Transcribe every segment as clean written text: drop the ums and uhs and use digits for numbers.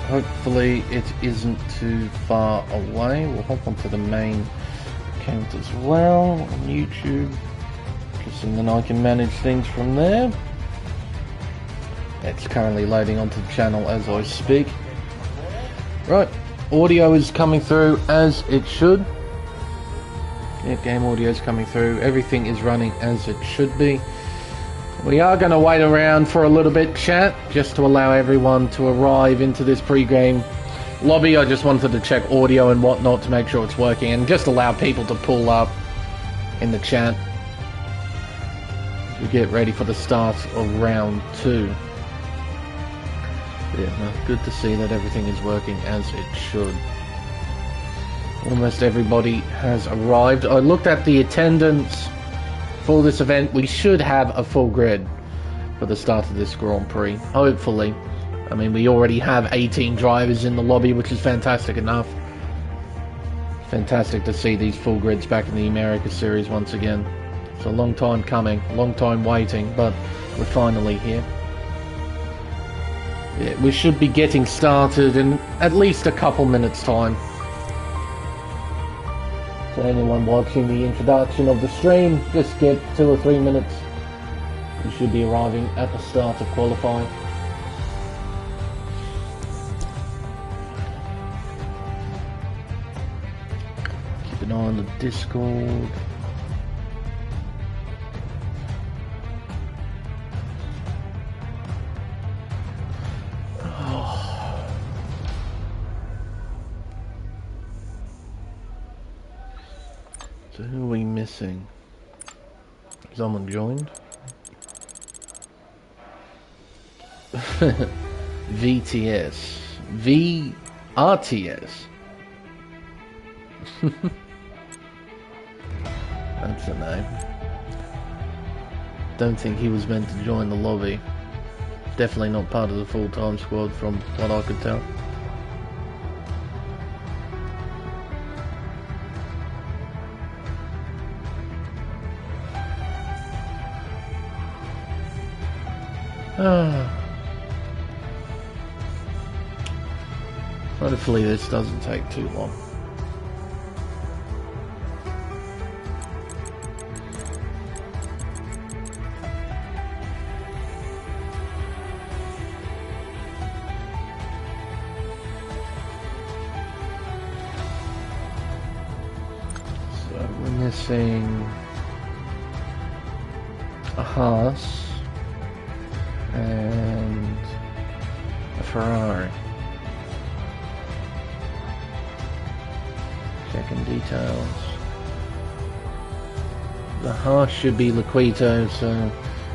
Hopefully it isn't too far away. We'll hop onto the main account as well on YouTube, and then I can manage things from there. It's currently loading onto the channel as I speak. Right, audio is coming through as it should. Yeah, game audio is coming through. Everything is running as it should be. We are going to wait around for a little bit, chat, just to allow everyone to arrive into this pre-game lobby. I just wanted to check audio and whatnot to make sure it's working, and just allow people to pull up in the chat as we get ready for the start of round 2. Yeah, no, good to see that everything is working as it should. Almost everybody has arrived. I looked at the attendance for this event. We should have a full grid for the start of this Grand Prix, hopefully. I mean, we already have 18 drivers in the lobby, which is fantastic enough. Fantastic to see these full grids back in the America Series once again. It's a long time coming, long time waiting, but we're finally here. Yeah, we should be getting started in at least a couple minutes time. So anyone watching the introduction of the stream, just get 2 or 3 minutes. You should be arriving at the start of qualifying. Keep an eye on the Discord. So who are we missing? Someone joined? VTS. VRTS. That's a name. Don't think he was meant to join the lobby. Definitely not part of the full-time squad from what I could tell. Hopefully this doesn't take too long. So we're missing a Haas and a Ferrari. Checking details. The Haas should be Liquito, so yeah,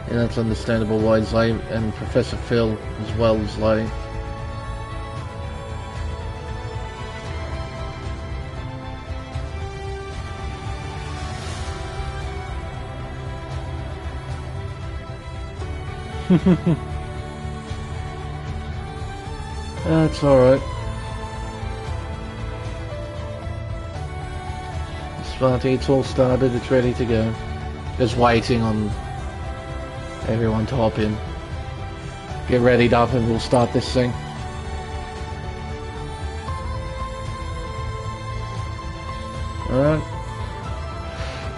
that's understandable why he's late, and Professor Phil as well is late. That's alright. Sparty, it's all started, it's ready to go. Just waiting on everyone to hop in. Get readied up and we'll start this thing. Alright.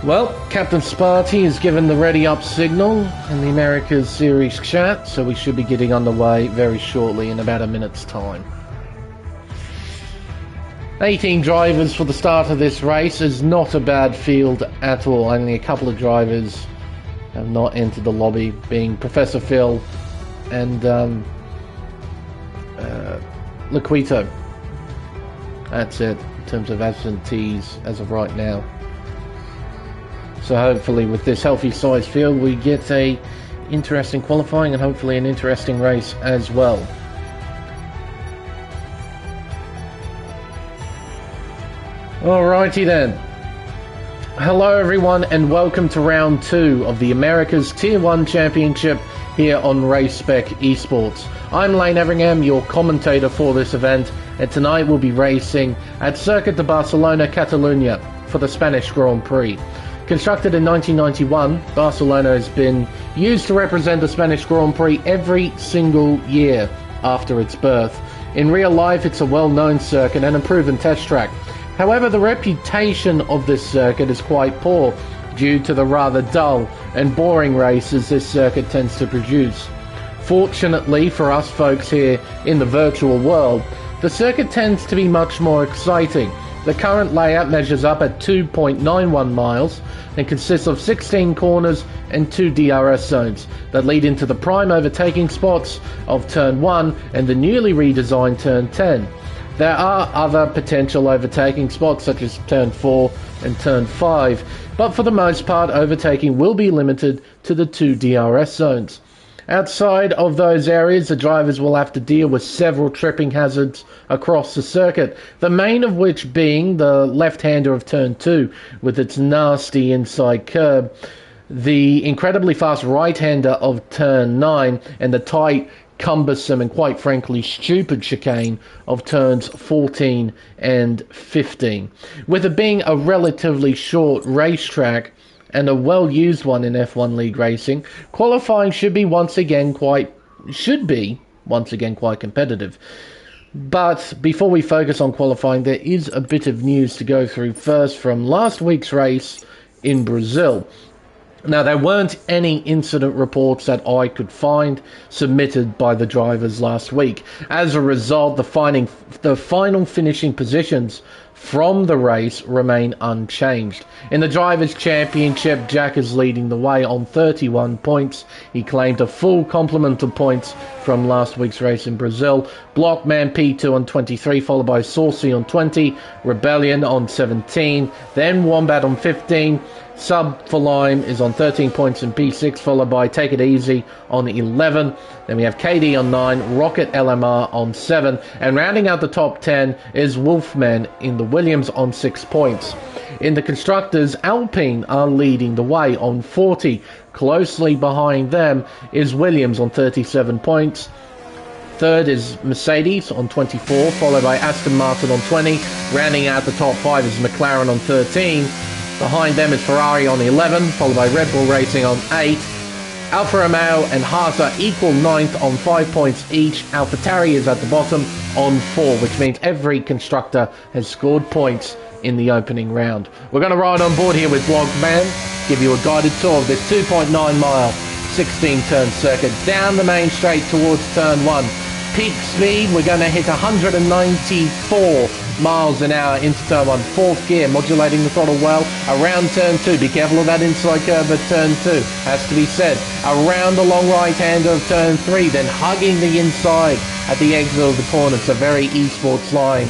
Well, Captain Sparty has given the ready up signal in the Americas Series chat, so we should be getting underway very shortly in about a minute's time. 18 drivers for the start of this race is not a bad field at all. Only a couple of drivers have not entered the lobby, being Professor Phil and Liquito. That's it in terms of absentees as of right now. So hopefully with this healthy sized field we get a interesting qualifying and hopefully an interesting race as well. Alrighty then. Hello everyone and welcome to round 2 of the Americas Tier 1 Championship here on Race Spec Esports. I'm Lane Everingham, your commentator for this event, and tonight we'll be racing at Circuit de Barcelona-Catalunya for the Spanish Grand Prix. Constructed in 1991, Barcelona has been used to represent the Spanish Grand Prix every single year after its birth, In real life, it's a well-known circuit and a proven test track. However, the reputation of this circuit is quite poor due to the rather dull and boring races this circuit tends to produce. Fortunately for us folks here in the virtual world, the circuit tends to be much more exciting. The current layout measures up at 2.91 miles and consists of 16 corners and 2 DRS zones that lead into the prime overtaking spots of Turn 1 and the newly redesigned Turn 10. There are other potential overtaking spots such as Turn 4 and Turn 5, but for the most part overtaking will be limited to the 2 DRS zones. Outside of those areas, the drivers will have to deal with several tripping hazards across the circuit, the main of which being the left-hander of Turn 2 with its nasty inside curb, the incredibly fast right-hander of Turn 9, and the tight, cumbersome and quite frankly stupid chicane of turns 14 and 15. With it being a relatively short racetrack and a well-used one in F1 League racing, qualifying should be once again quite competitive. But before we focus on qualifying, there is a bit of news to go through first from last week's race in Brazil. Now, there weren't any incident reports that I could find submitted by the drivers last week. As a result, the final finishing positions from the race remain unchanged. In the Drivers' Championship, Jack is leading the way on 31 points. He claimed a full complement of points from last week's race in Brazil. Blockman P2 on 23, followed by Saucy on 20, Rebellion on 17, then Wombat on 15, Sub for Lime is on 13 points in P6, followed by Take It Easy on 11. Then we have KD on 9, Rocket LMR on 7, and rounding out the top 10 is Wolfman in the Williams on 6 points. In the Constructors, Alpine are leading the way on 40. Closely behind them is Williams on 37 points. Third is Mercedes on 24, followed by Aston Martin on 20. Rounding out the top 5 is McLaren on 13. Behind them is Ferrari on 11, followed by Red Bull Racing on 8. Alfa Romeo and Haas are equal 9th on 5 points each. AlphaTauri is at the bottom on 4, which means every constructor has scored points in the opening round. We're going to ride on board here with Blogman, give you a guided tour of this 2.9 mile, 16 turn circuit down the main straight towards turn 1. Peak speed, we're going to hit 194 miles an hour into turn 1. Fourth gear, modulating the throttle well. Around turn 2, be careful of that inside curve at turn 2, has to be said. Around the long right hand of turn 3, then hugging the inside at the exit of the corner. It's a very esports line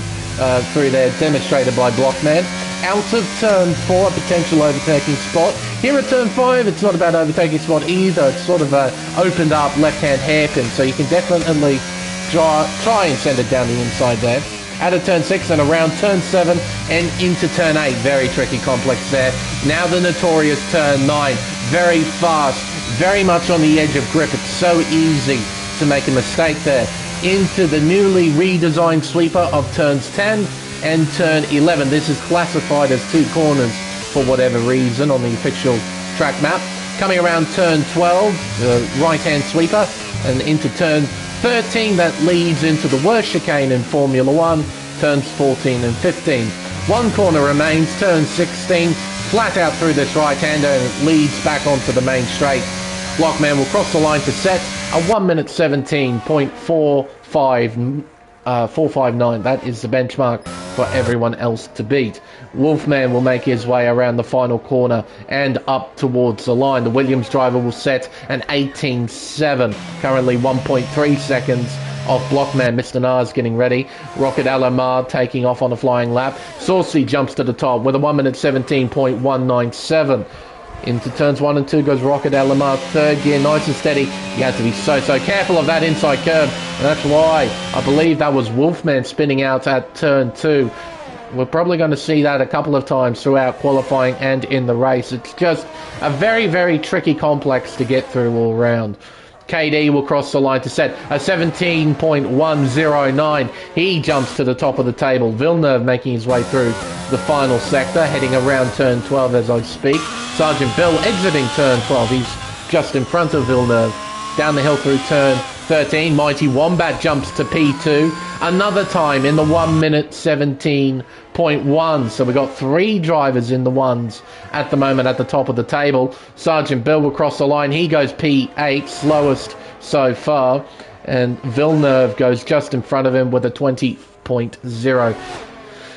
through there, demonstrated by Blockman. Out of turn 4, a potential overtaking spot. Here at turn 5, it's not a bad overtaking spot either. It's sort of a opened up left-hand hairpin, so you can definitely try and send it down the inside there. Out of turn 6 and around turn 7 and into turn 8. Very tricky complex there. Now the notorious turn 9. Very fast, very much on the edge of grip. It's so easy to make a mistake there. Into the newly redesigned sweeper of turns 10 and turn 11. This is classified as 2 corners for whatever reason on the official track map. Coming around turn 12, the right-hand sweeper, and into turn 13, that leads into the worst chicane in Formula 1, turns 14 and 15. One corner remains, turn 16, flat out through this right-hander, and it leads back onto the main straight. Blockman will cross the line to set a 1 minute 17.459. That is the benchmark for everyone else to beat. Wolfman will make his way around the final corner and up towards the line. The Williams driver will set an 18.7, currently 1.3 seconds off Blockman. Mr. Nars getting ready. Rocket LMR taking off on a flying lap. Saucy jumps to the top with a 1 minute 17.197. Into turns 1 and 2 goes Rocket LMR, third gear, nice and steady. You have to be so careful of that inside curve, and that's why I believe that was Wolfman spinning out at turn 2. We're probably going to see that a couple of times throughout qualifying and in the race. It's just a very, very tricky complex to get through all round. KD will cross the line to set a 17.109. He jumps to the top of the table. Villeneuve making his way through the final sector, heading around turn 12 as I speak. Sergeant Bill exiting turn 12. He's just in front of Villeneuve. Down the hill through turn 13. Mighty Wombat jumps to P2. Another time in the 1 minute 17.1. So we've got 3 drivers in the ones at the moment at the top of the table. Sergeant Bill will cross the line. He goes P8, slowest so far. And Villeneuve goes just in front of him with a 20.0.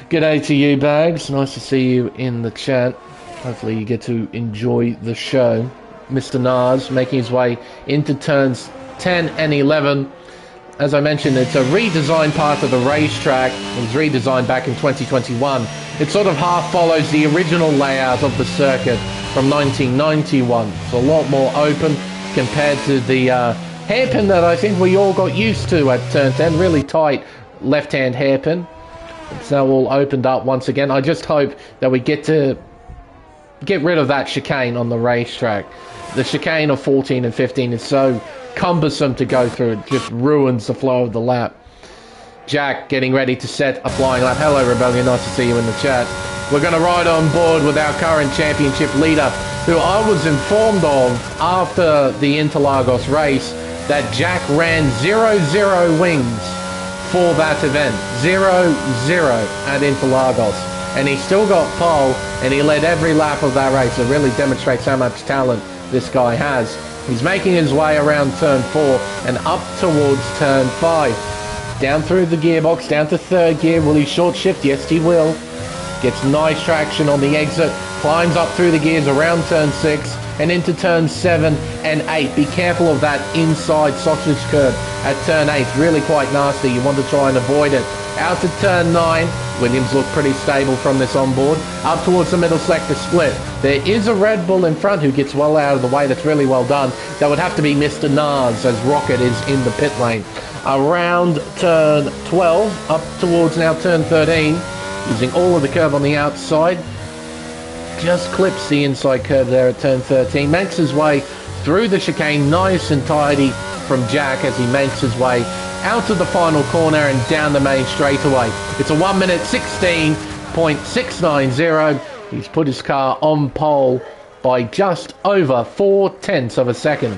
G'day to you, Bags. Nice to see you in the chat. Hopefully you get to enjoy the show. Mr. Nars making his way into turns 10 and 11. As I mentioned, it's a redesigned part of the racetrack. It was redesigned back in 2021. It sort of half follows the original layout of the circuit from 1991. It's a lot more open compared to the hairpin that I think we all got used to at turn 10. Really tight left-hand hairpin. It's now all opened up once again. I just hope that we get rid of that chicane on the racetrack. The chicane of 14 and 15 is so cumbersome to go through. It just ruins the flow of the lap. Jack getting ready to set a flying lap. Hello, Rebellion. Nice to see you in the chat. We're going to ride on board with our current championship leader, who I was informed of after the Interlagos race that Jack ran 0-0 wings for that event. 0-0 at Interlagos. And he still got pole, and he led every lap of that race. It really demonstrates how much talent this guy has. He's making his way around turn 4 and up towards turn 5. Down through the gearbox, down to 3rd gear. Will he short shift? Yes, he will. Gets nice traction on the exit. Climbs up through the gears around turn 6 and into turn 7 and 8. Be careful of that inside sausage curve at turn 8. Really quite nasty. You want to try and avoid it. Out to turn 9. Williams look pretty stable from this onboard. Up towards the middle sector split. There is a Red Bull in front who gets well out of the way. That's really well done. That would have to be Mr. Nars, as Rocket is in the pit lane. Around turn 12, up towards now turn 13. Using all of the curve on the outside. Just clips the inside curve there at turn 13. Makes his way through the chicane, nice and tidy from Jack as he makes his way out of the final corner and down the main straightaway. It's a 1 minute 16.690. He's put his car on pole by just over 0.4 of a second.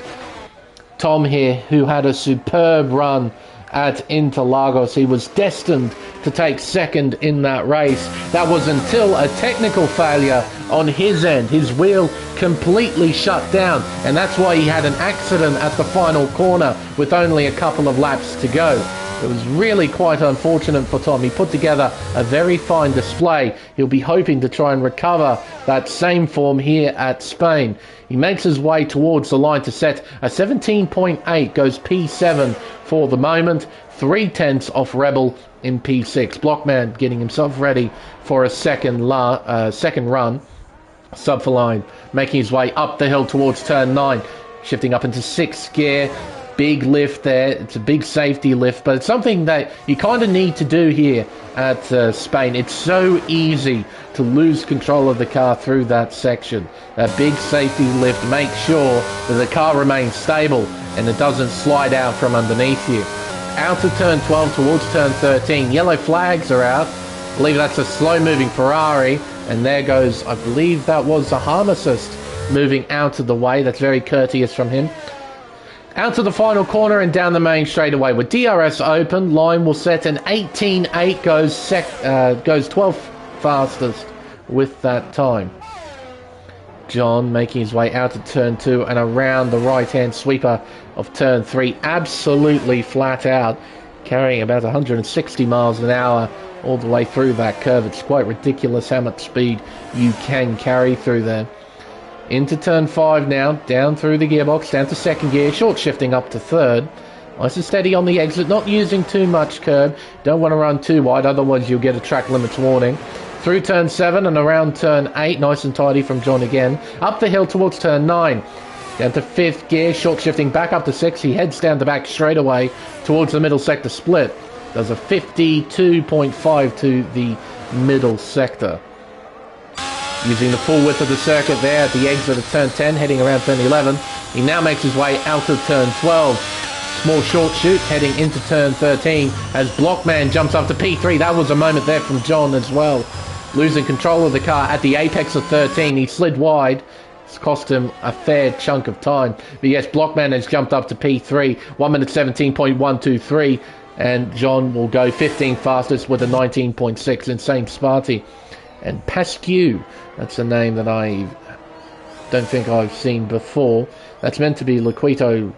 Tom here, who had a superb run at Interlagos. He was destined to take second in that race. That was until a technical failure on his end. His wheel completely shut down, and that's why he had an accident at the final corner with only a couple of laps to go. It was really quite unfortunate for Tom. He put together a very fine display. He'll be hoping to try and recover that same form here at Spain. He makes his way towards the line to set a 17.8, goes P7 for the moment, 0.3 off Rebel in P6. Blockman getting himself ready for a second run. Sub for line, making his way up the hill towards turn 9, shifting up into 6th gear. Big lift there. It's a big safety lift, but it's something that you kind of need to do here at Spain. It's so easy to lose control of the car through that section. That big safety lift makes sure that the car remains stable and it doesn't slide out from underneath you. Out of turn 12 towards turn 13. Yellow flags are out. I believe that's a slow-moving Ferrari, and there goes, I believe that was a harm assist moving out of the way. That's very courteous from him. Out to the final corner and down the main straightaway. With DRS open, line will set an 18.8, goes 12th fastest with that time. John making his way out of turn 2 and around the right-hand sweeper of turn 3. Absolutely flat out, carrying about 160 miles an hour all the way through that curve. It's quite ridiculous how much speed you can carry through there. Into turn 5 now, down through the gearbox, down to 2nd gear, short shifting up to 3rd. Nice and steady on the exit, not using too much curb. Don't want to run too wide, otherwise you'll get a track limits warning. Through turn 7 and around turn 8, nice and tidy from John again. Up the hill towards turn 9. Down to 5th gear, short shifting back up to 6. He heads down the back straight away towards the middle sector split. Does a 52.5 to the middle sector. Using the full width of the circuit there at the exit of turn 10, heading around turn 11. He now makes his way out of turn 12. Small short shoot heading into turn 13 as Blockman jumps up to P3. That was a moment there from John as well. Losing control of the car at the apex of 13. He slid wide. It's cost him a fair chunk of time. But yes, Blockman has jumped up to P3, 1 minute 17.123, and John will go 15th fastest with a 19.6. Insane Sparty. And Pascu, that's a name that I don't think I've seen before. That's meant to be Liquito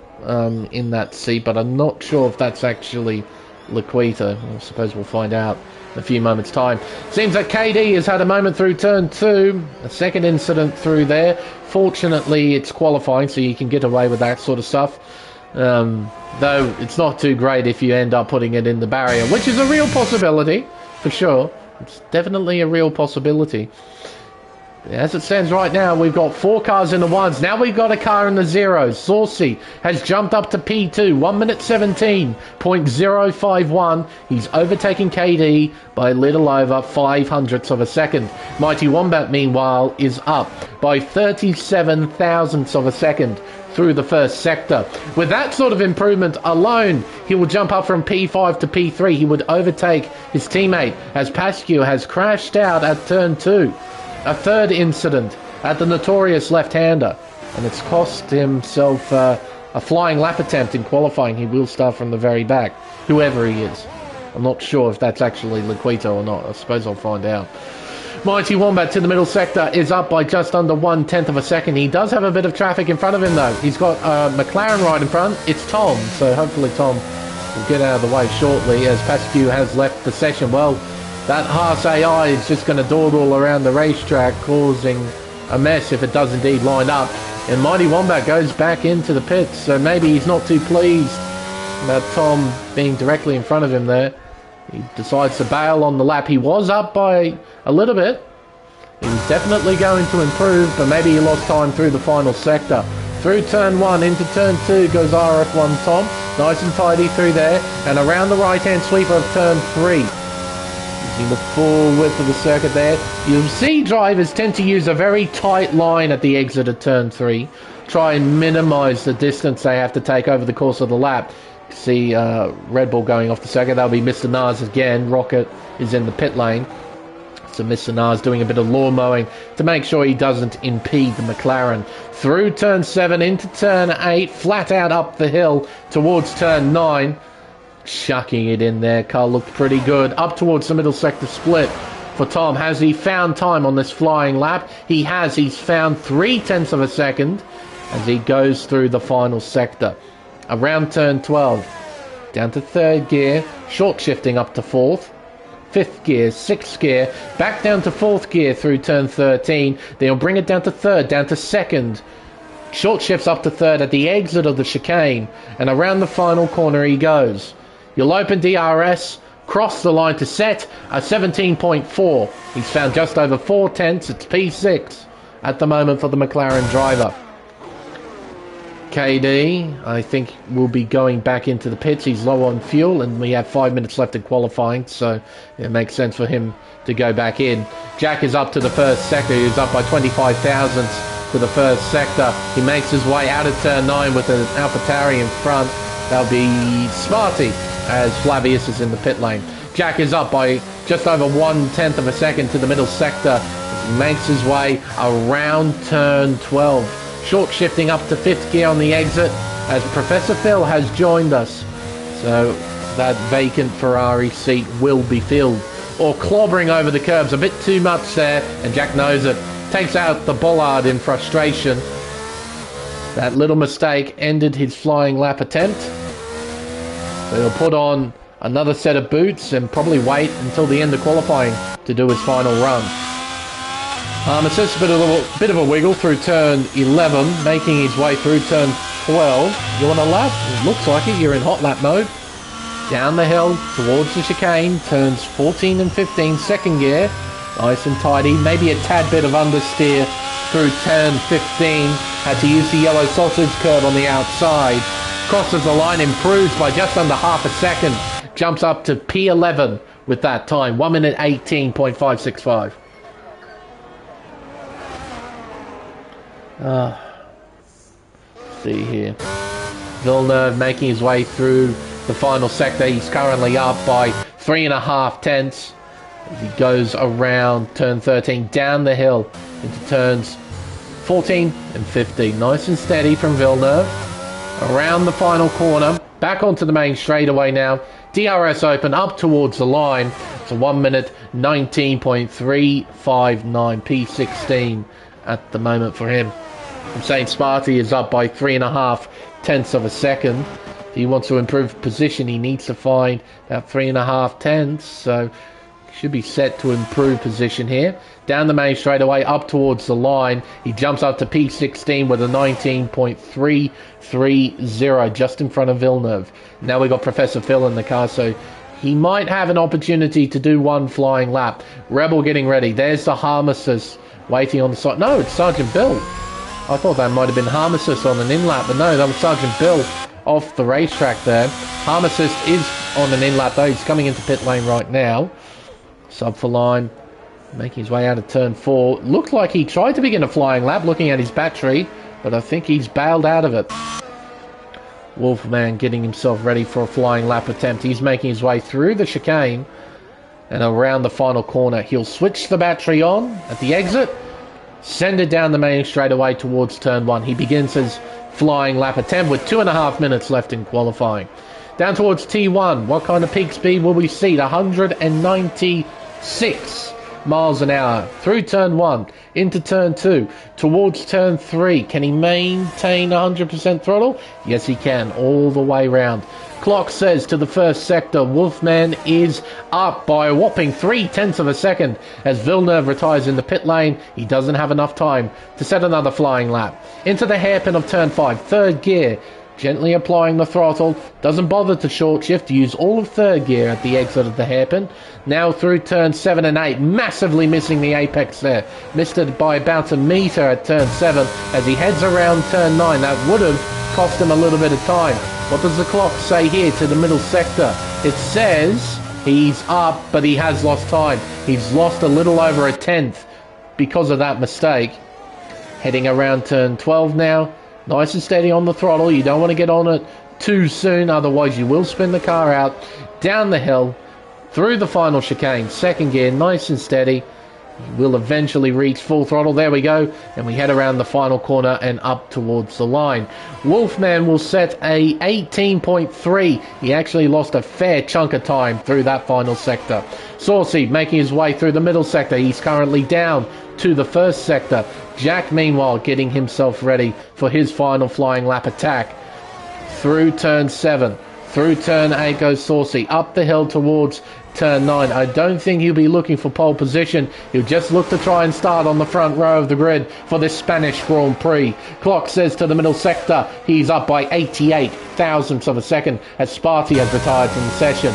in that seat, but I'm not sure if that's actually Liquito. I suppose we'll find out in a few moments' time. Seems that KD has had a moment through turn 2, a second incident through there. Fortunately, it's qualifying, so you can get away with that sort of stuff. Though it's not too great if you end up putting it in the barrier, which is a real possibility, for sure. It's definitely a real possibility. As it stands right now, we've got 4 cars in the ones. Now we've got a car in the zeros. Saucy has jumped up to P2, 1 minute 17.051. He's overtaking KD by a little over 500ths of a second. Mighty Wombat, meanwhile, is up by 37 thousandths of a second through the first sector. With that sort of improvement alone, he will jump up from P5 to P3. He would overtake his teammate as Pascu has crashed out at turn 2. A third incident at the notorious left-hander, and it's cost himself a flying lap attempt in qualifying. He will start from the very back, whoever he is. I'm not sure if that's actually Liquito or not. I suppose I'll find out. Mighty Wombat to the middle sector is up by just under 1/10 of a second. He does have a bit of traffic in front of him, though. He's got McLaren right in front. It's Tom, so hopefully Tom will get out of the way shortly as Pascu has left the session. Well, that Haas AI is just going to dawdle around the racetrack, causing a mess if it does indeed line up. And Mighty Wombat goes back into the pits, so maybe he's not too pleased about Tom being directly in front of him there. He decides to bail on the lap. He was up by a little bit. He was definitely going to improve, but maybe he lost time through the final sector. Through turn 1 into turn 2 goes RF1 Tom. Nice and tidy through there. And around the right-hand sweeper of turn 3. Using the full width of the circuit there. You'll see drivers tend to use a very tight line at the exit of turn 3. Try and minimise the distance they have to take over the course of the lap. See Red Bull going off the circuit. That'll be Mr. Nas again. Rocket is in the pit lane. So Mr. Nas doing a bit of lawn mowing to make sure he doesn't impede the McLaren. Through turn 7 into turn 8. Flat out up the hill towards turn 9. Chucking it in there. Car looked pretty good. Up towards the middle sector split for Tom. Has he found time on this flying lap? He has. He's found 3/10 of a second as he goes through the final sector. Around turn 12. Down to 3rd gear. Short shifting up to 4th. 5th gear, 6th gear. Back down to 4th gear through turn 13. Then he'll bring it down to 3rd. Down to 2nd. Short shifts up to 3rd at the exit of the chicane. And around the final corner he goes. You'll open DRS, cross the line to set a 17.4. He's found just over 4/10. It's P6 at the moment for the McLaren driver. KD, I think, will be going back into the pits. He's low on fuel, and we have 5 minutes left in qualifying, so it makes sense for him to go back in. Jack is up to the first sector. He's up by 25 thousandths to the first sector. He makes his way out of turn 9 with an AlphaTauri in front. That'll be Smarty as Flavius is in the pit lane. Jack is up by just over 1/10 of a second to the middle sector. He makes his way around turn 12. Short shifting up to 5th gear on the exit as Professor Phil has joined us. So that vacant Ferrari seat will be filled. Or clobbering over the curbs a bit too much there, and Jack knows it. Takes out the bollard in frustration. That little mistake ended his flying lap attempt. So he'll put on another set of boots and probably wait until the end of qualifying to do his final run. It's just a bit of a wiggle through turn 11, making his way through turn 12. You want a lap? It looks like it. You're in hot lap mode. Down the hill towards the chicane, turns 14 and 15, 2nd gear. Nice and tidy. Maybe a tad bit of understeer through turn 15. Had to use the yellow sausage curve on the outside. Crosses the line, improves by just under half a second. Jumps up to P11 with that time. 1 minute 18.565. See here. Villeneuve making his way through the final sector. He's currently up by 3.5 tenths. As he goes around turn 13, down the hill into turns 14 and 15. Nice and steady from Villeneuve. Around the final corner. Back onto the main straightaway now. DRS open up towards the line. It's a 1 minute 19.359 P16 at the moment for him. I'm saying Sparty is up by 3.5 tenths of a second. If he wants to improve position, he needs to find about 3.5 tenths. So should be set to improve position here. Down the main straightaway, up towards the line. He jumps up to P16 with a 19.330 just in front of Villeneuve. Now we got Professor Phil in the car, so he might have an opportunity to do one flying lap. Rebel getting ready. There's the Harmesis waiting on the side. No, it's Sergeant Bill. I thought that might have been Harmesis on an in-lap, but no, that was Sergeant Bill off the racetrack there. Harmesis is on an in-lap though. He's coming into pit lane right now. Sub for line, making his way out of turn 4. Looked like he tried to begin a flying lap looking at his battery, but I think he's bailed out of it. Wolfman getting himself ready for a flying lap attempt. He's making his way through the chicane and around the final corner. He'll switch the battery on at the exit, send it down the main straightaway towards turn 1. He begins his flying lap attempt with 2.5 minutes left in qualifying. Down towards T1, what kind of peak speed will we see? 196 miles an hour through turn 1, into turn 2, towards turn 3. Can he maintain 100% throttle? Yes, he can, all the way round. Clock says to the first sector, Wolfman is up by a whopping 0.3 of a second as Villeneuve retires in the pit lane. He doesn't have enough time to set another flying lap. Into the hairpin of turn 5, third gear. Gently applying the throttle, doesn't bother to short shift, use all of third gear at the exit of the hairpin. Now through turn 7 and 8, massively missing the apex there. Missed it by about a metre at turn 7 as he heads around turn 9. That would have cost him a little bit of time. What does the clock say here to the middle sector? It says he's up, but he has lost time. He's lost a little over a tenth because of that mistake. Heading around turn 12 now. Nice and steady on the throttle. You don't want to get on it too soon, otherwise you will spin the car out. Down the hill, through the final chicane, second gear, nice and steady. He will eventually reach full throttle. There we go. And we head around the final corner and up towards the line. Wolfman will set a 18.3. He actually lost a fair chunk of time through that final sector. Saucy making his way through the middle sector. He's currently down to the first sector. Jack, meanwhile, getting himself ready for his final flying lap attack. Through turn 7. Through turn 8 goes Saucy. Up the hill towards turn 9. I don't think he'll be looking for pole position. He'll just look to try and start on the front row of the grid for this Spanish Grand Prix. Clock says to the middle sector, he's up by 88 thousandths of a second as Sparty has retired from the session.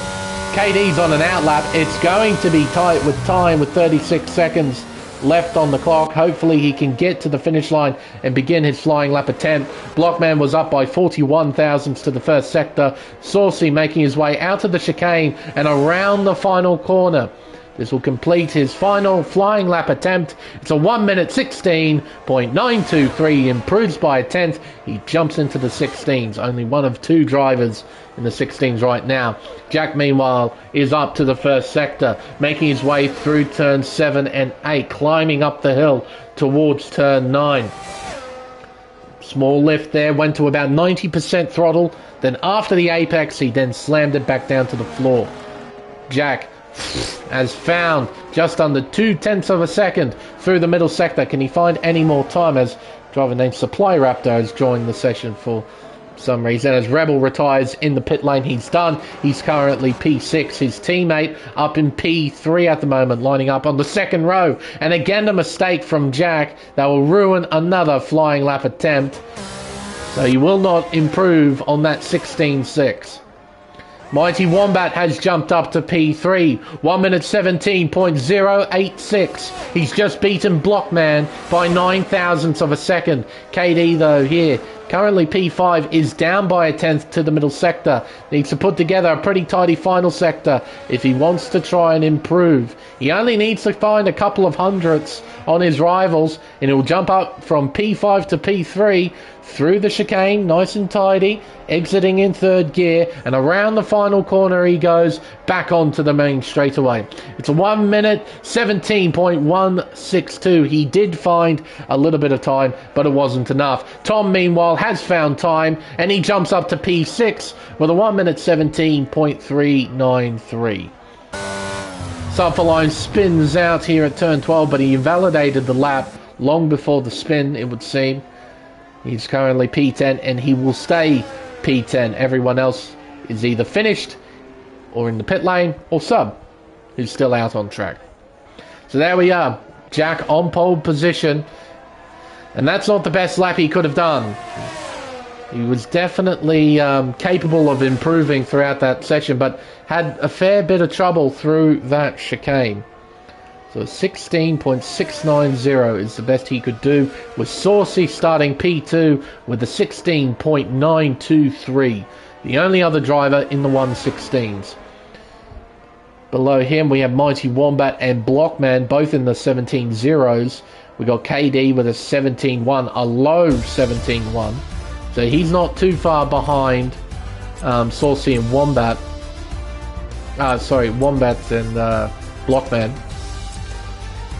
KD's on an outlap. It's going to be tight with time with 36 seconds left on the clock. Hopefully he can get to the finish line and begin his flying lap attempt. Blockman was up by 41 thousandths to the first sector. Saucy making his way out of the chicane and around the final corner. This will complete his final flying lap attempt. It's a 1 minute 16.923. He improves by a tenth. He jumps into the 16s. Only one of 2 drivers in the 16s right now. Jack, meanwhile, is up to the first sector, making his way through turn 7 and 8, climbing up the hill towards turn 9. Small lift there, went to about 90% throttle. Then after the apex, he then slammed it back down to the floor. Jack has found just under 0.2 of a second through the middle sector. Can he find any more time as driver named Supply Raptor has joined the session for some reason? As Rebel retires in the pit lane, he's done. He's currently P6. His teammate up in P3 at the moment, lining up on the second row. And again, a mistake from Jack that will ruin another flying lap attempt. So he will not improve on that 16.6. Mighty Wombat has jumped up to P3. 1 minute 17.086. He's just beaten Blockman by 9 thousandths of a second. KD, though, here Currently P5 is down by a tenth to the middle sector. Needs to put together a pretty tidy final sector if he wants to try and improve. He only needs to find a couple of hundredths on his rivals, and he'll jump up from P5 to P3 through the chicane, nice and tidy, exiting in third gear, and around the final corner he goes, back onto the main straightaway. It's a 1 minute 17.162. He did find a little bit of time, but it wasn't enough. Tom, meanwhile, has found time, and he jumps up to P6 with a 1 minute 17.393. Sulphurline spins out here at turn 12, but he invalidated the lap long before the spin, it would seem. He's currently P10, and he will stay P10. Everyone else is either finished or in the pit lane, or sub, who's still out on track. So there we are. Jack on pole position, and that's not the best lap he could have done. He was definitely capable of improving throughout that session, but had a fair bit of trouble through that chicane. So 16.690 is the best he could do, with Saucy starting P2 with a 16.923. The only other driver in the 116s. Below him we have Mighty Wombat and Blockman, both in the 17.0s. We got KD with a 17.1, a low 17.1. So he's not too far behind Saucy and Wombat. Wombat and Blockman.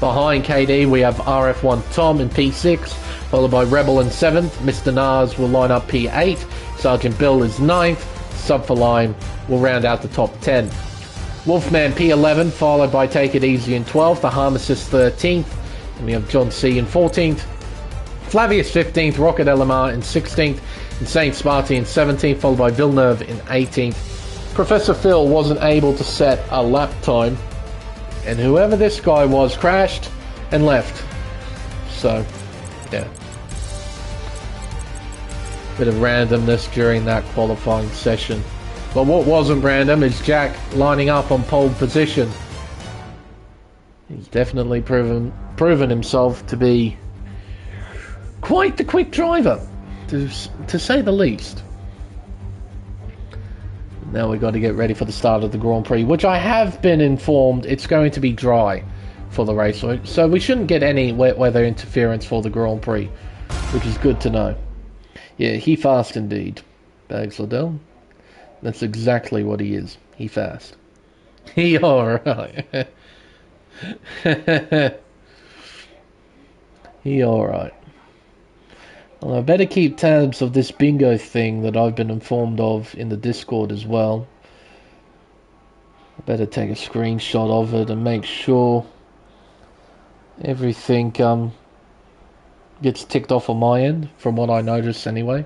Behind KD we have RF1 Tom in P6, followed by Rebel in 7th. Mr. Nars will line up P8. Sergeant Bill is 9th. Sub for Line will round out the top 10. Wolfman P11, followed by Take It Easy in 12th. The Harmacist 13th. And we have John C in 14th. Flavius 15th. Rocket LMR in 16th. Insane Sparty in 17th, followed by Villeneuve in 18th. Professor Phil wasn't able to set a lap time, and whoever this guy was crashed and left. So, yeah. Bit of randomness during that qualifying session. But what wasn't random is Jack lining up on pole position. He's definitely proven himself to be quite the quick driver, to say the least. Now we've got to get ready for the start of the Grand Prix, which I have been informed it's going to be dry for the race, so we shouldn't get any wet weather interference for the Grand Prix, which is good to know. Yeah, he fast indeed, Bags Liddell. That's exactly what he is. He fast. He alright. He alright. Well, I better keep tabs of this bingo thing that I've been informed of in the Discord as well. I better take a screenshot of it and make sure everything gets ticked off on my end, from what I noticed anyway.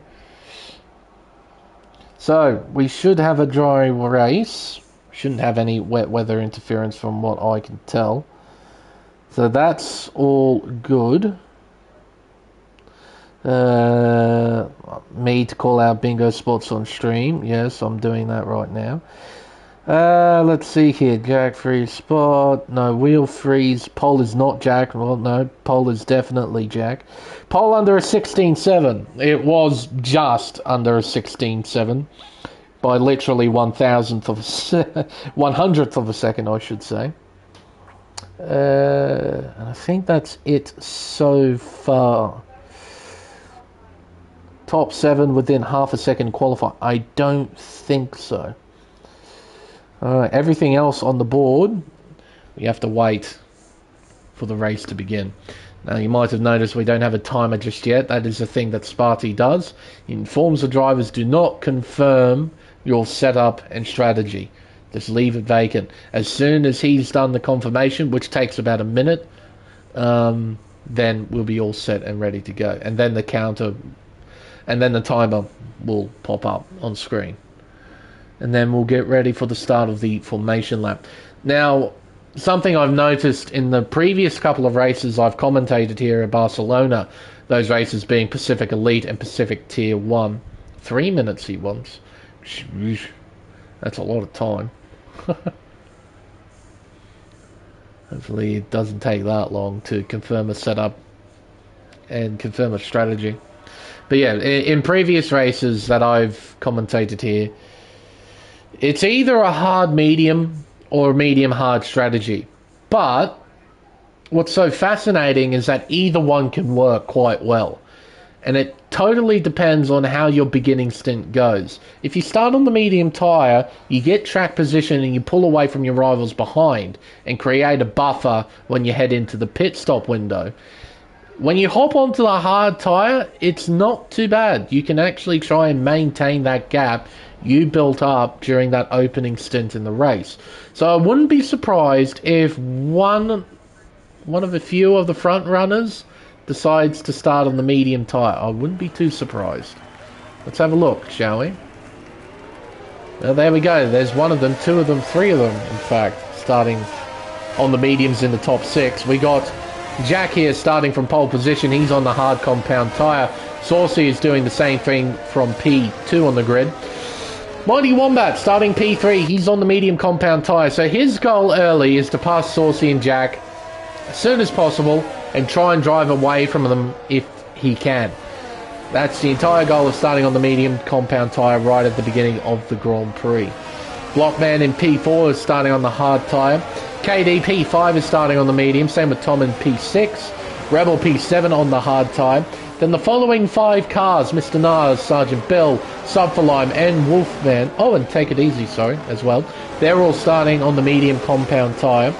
So, we should have a dry race. Shouldn't have any wet weather interference from what I can tell. So that's all good. Me to call out Bingo Sports on stream. Yes, I'm doing that right now. Let's see here. Jack freeze spot. No, wheel freeze. Pole is not Jack. Well, no, pole is definitely Jack. Pole under a 16.7. It was just under a 16.7 by literally 100th of a second, I should say. And I think that's it so far. Top 7 within half a second qualify. I don't think so. Alright, everything else on the board, we have to wait for the race to begin. Now, you might have noticed we don't have a timer just yet. That is a thing that Sparty does. He informs the drivers, do not confirm your setup and strategy. Just leave it vacant. As soon as he's done the confirmation, which takes about a minute, then we'll be all set and ready to go. And then the counter... and then the timer will pop up on screen. And then we'll get ready for the start of the formation lap. Now, something I've noticed in the previous couple of races I've commentated here at Barcelona, those races being Pacific Elite and Pacific Tier 1, 3 minutes he wants. That's a lot of time. Hopefully it doesn't take that long to confirm a setup and confirm a strategy. But yeah, in previous races that I've commentated here, it's either a hard medium or a medium hard strategy. But what's so fascinating is that either one can work quite well. And it totally depends on how your beginning stint goes. If you start on the medium tyre, you get track position and you pull away from your rivals behind and create a buffer when you head into the pit stop window. When you hop onto the hard tyre, it's not too bad. You can actually try and maintain that gap you built up during that opening stint in the race. So I wouldn't be surprised if one of a few of the front runners decides to start on the medium tyre. I wouldn't be too surprised. Let's have a look, shall we? Well, there we go. There's one of them, two of them, three of them, in fact, starting on the mediums in the top 6. We got Jack here starting from pole position. He's on the hard compound tyre. Saucy is doing the same thing from P2 on the grid. Mighty Wombat starting P3. He's on the medium compound tyre. So his goal early is to pass Saucy and Jack as soon as possible and try and drive away from them if he can. That's the entire goal of starting on the medium compound tyre right at the beginning of the Grand Prix. Blockman in P4 is starting on the hard tyre. KD P5 is starting on the medium, same with Tom in P6. Rebel P7 on the hard tyre. Then the following 5 cars, Mr. Nars, Sergeant Bill, Subforlime and Wolfman, oh, and Take It Easy, sorry, as well. They're all starting on the medium compound tyre.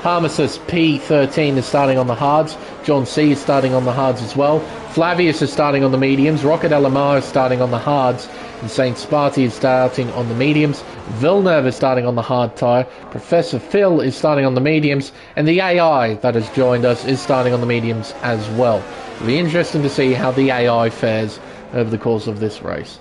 Harmesis P13 is starting on the hards. John C is starting on the hards as well. Flavius is starting on the mediums. Rocket Elamar is starting on the hards. And Saint Sparty is starting on the mediums. Villeneuve is starting on the hard tyre. Professor Phil is starting on the mediums. And the AI that has joined us is starting on the mediums as well. It'll be interesting to see how the AI fares over the course of this race.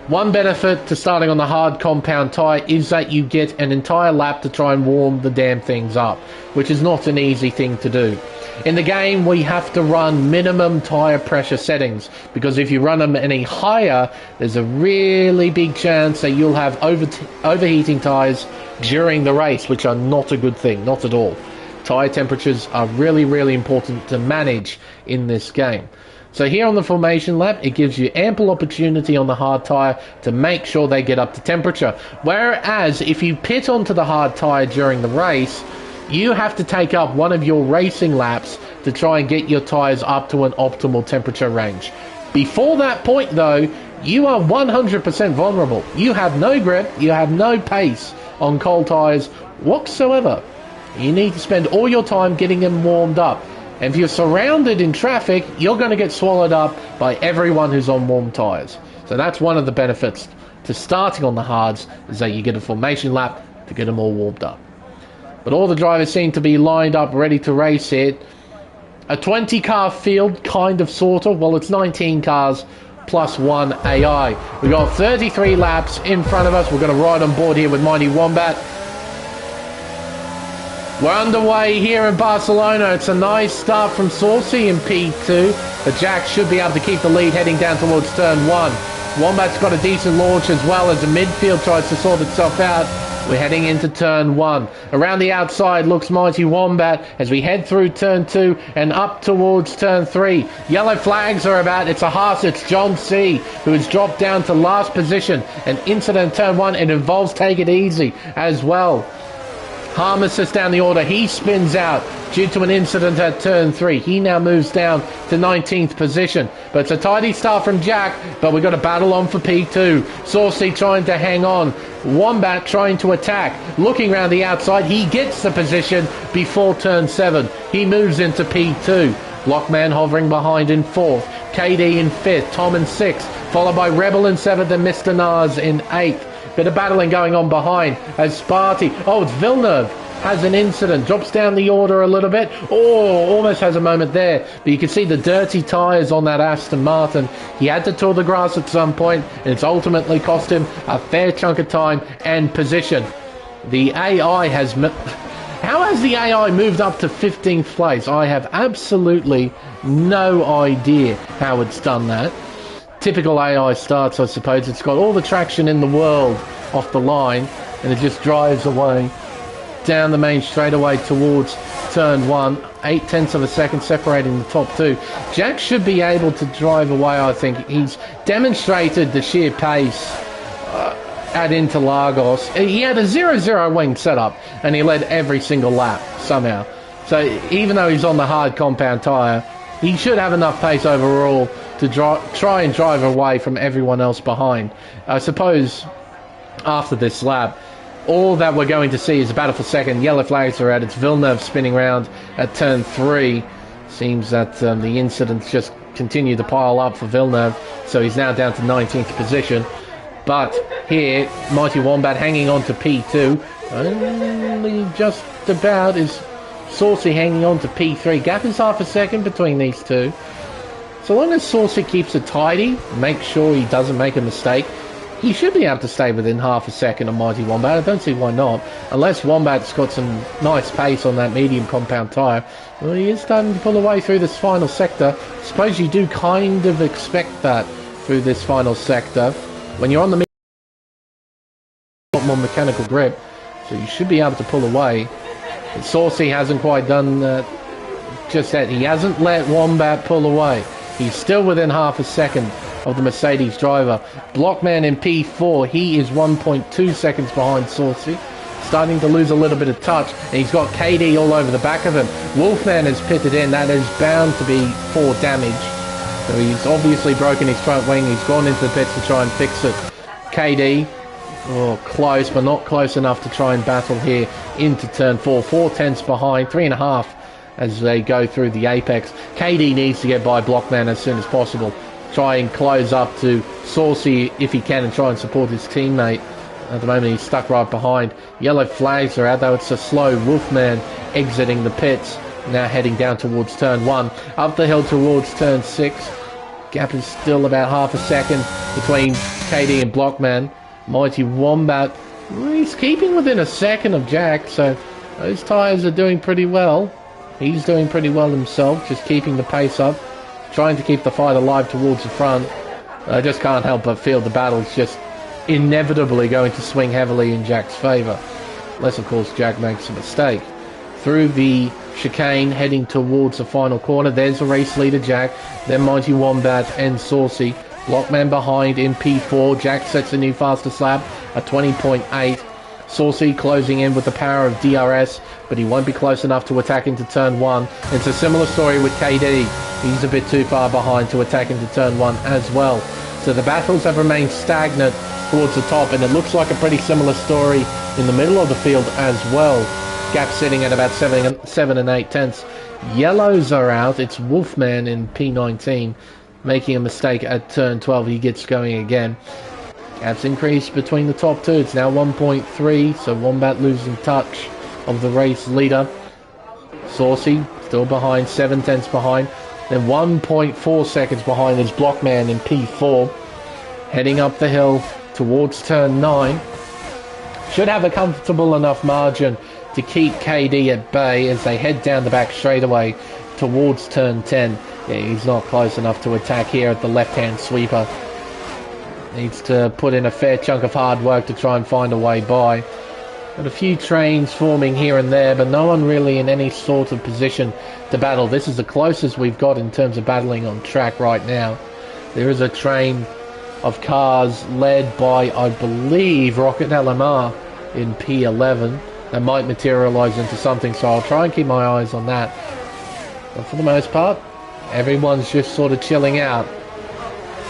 One benefit to starting on the hard compound tyre is that you get an entire lap to try and warm the damn things up, which is not an easy thing to do. In the game, we have to run minimum tyre pressure settings, because if you run them any higher, there's a really big chance that you'll have overheating tyres during the race, which are not a good thing, not at all. Tyre temperatures are really, really important to manage in this game. So here on the formation lap, it gives you ample opportunity on the hard tyre to make sure they get up to temperature. Whereas if you pit onto the hard tyre during the race, you have to take up one of your racing laps to try and get your tyres up to an optimal temperature range. Before that point though, you are 100% vulnerable. You have no grip, you have no pace on cold tyres whatsoever. You need to spend all your time getting them warmed up. And if you're surrounded in traffic, you're going to get swallowed up by everyone who's on warm tyres. So that's one of the benefits to starting on the hards, is that you get a formation lap to get them all warmed up. But all the drivers seem to be lined up, ready to race here. A 20-car field, kind of, sort of. Well, it's 19 cars plus 1 AI. We've got 33 laps in front of us. We're going to ride on board here with Mighty Wombat. We're underway here in Barcelona. It's a nice start from Saucy in P2, but Jack should be able to keep the lead heading down towards turn 1. Wombat's got a decent launch as well as the midfield tries to sort itself out. We're heading into turn 1. Around the outside looks Mighty Wombat as we head through turn 2 and up towards turn 3. Yellow flags are about. It's a Haas. It's John C, who has dropped down to last position. An incident turn 1. It involves Take It Easy as well. Harmesis down the order. He spins out due to an incident at turn 3. He now moves down to 19th position. But it's a tidy start from Jack, but we've got a battle on for P2. Saucy trying to hang on. Wombat trying to attack. Looking around the outside, he gets the position before turn 7. He moves into P2. Blockman hovering behind in 4th. KD in 5th. Tom in 6th. Followed by Rebel in 7th and Mr. Nars in 8th. Bit of battling going on behind as Sparty. Oh, it's Villeneuve. Has an incident. Drops down the order a little bit. Oh, almost has a moment there. But you can see the dirty tyres on that Aston Martin. He had to tour the grass at some point, and it's ultimately cost him a fair chunk of time and position. The AI has... How has the AI moved up to 15th place? I have absolutely no idea how it's done that. Typical AI starts, I suppose. It's got all the traction in the world off the line, and it just drives away down the main straightaway towards turn 1. 0.8 of a second separating the top two. Jack should be able to drive away, I think. He's demonstrated the sheer pace at Interlagos. He had a 0-0 wing setup, and he led every single lap, somehow. So even though he's on the hard compound tyre, he should have enough pace overall to try and drive away from everyone else behind. I suppose after this lap, all that we're going to see is a battle for second. Yellow flags are out. It's Villeneuve spinning around at turn 3. Seems that the incidents just continue to pile up for Villeneuve, so he's now down to 19th position. But here, Mighty Wombat hanging on to P2. Only just about is Saucy hanging on to P3. Gap is half a second between these two. So long as Saucy keeps it tidy, make sure he doesn't make a mistake, he should be able to stay within half a second of Mighty Wombat. I don't see why not. Unless Wombat's got some nice pace on that medium compound tyre. Well, he is starting to pull away through this final sector. Suppose you do kind of expect that through this final sector. When you're on the medium, got more mechanical grip, so you should be able to pull away. But Saucy hasn't quite done just that. He hasn't let Wombat pull away. He's still within half a second of the Mercedes driver. Blockman in P4, he is 1.2 seconds behind Saucy. Starting to lose a little bit of touch, and he's got KD all over the back of him. Wolfman has pitted in. That is bound to be 4 damage. So he's obviously broken his front wing. He's gone into the pits to try and fix it. KD, oh, close, but not close enough to try and battle here into turn 4. 4 tenths behind, 3.5 as they go through the apex. KD needs to get by Blockman as soon as possible. Try and close up to Saucy if he can and try and support his teammate. At the moment he's stuck right behind. Yellow flags are out, though it's a slow Wolfman exiting the pits. Now heading down towards turn 1. Up the hill towards turn 6. Gap is still about half a second between KD and Blockman. Mighty Wombat, he's keeping within a second of Jack, so those tyres are doing pretty well. He's doing pretty well himself, just keeping the pace up, trying to keep the fight alive towards the front. I just can't help but feel the battle's just inevitably going to swing heavily in Jack's favour. Unless, of course, Jack makes a mistake. Through the chicane, heading towards the final corner, there's the race leader, Jack. Then Mighty Wombat and Saucy. Blockman behind in P4. Jack sets a new fastest lap at 20.8. Saucy closing in with the power of DRS, but he won't be close enough to attack into turn 1. It's a similar story with KD. He's a bit too far behind to attack into turn 1 as well. So the battles have remained stagnant towards the top, and it looks like a pretty similar story in the middle of the field as well. Gap sitting at about 7 and 8/10. Yellows are out. It's Wolfman in P19 making a mistake at turn 12. He gets going again. Gaps increased between the top two. It's now 1.3, so Wombat losing touch of the race leader. Saucy still behind, 7 tenths behind. Then 1.4 seconds behind is Blockman in P4. Heading up the hill towards turn 9. Should have a comfortable enough margin to keep KD at bay as they head down the back straightaway towards turn 10. Yeah, he's not close enough to attack here at the left-hand sweeper. Needs to put in a fair chunk of hard work to try and find a way by. Got a few trains forming here and there, but no one really in any sort of position to battle. This is the closest we've got in terms of battling on track right now. There is a train of cars led by, I believe, Rocket LMR in P11. That might materialise into something, so I'll try and keep my eyes on that. But for the most part, everyone's just sort of chilling out,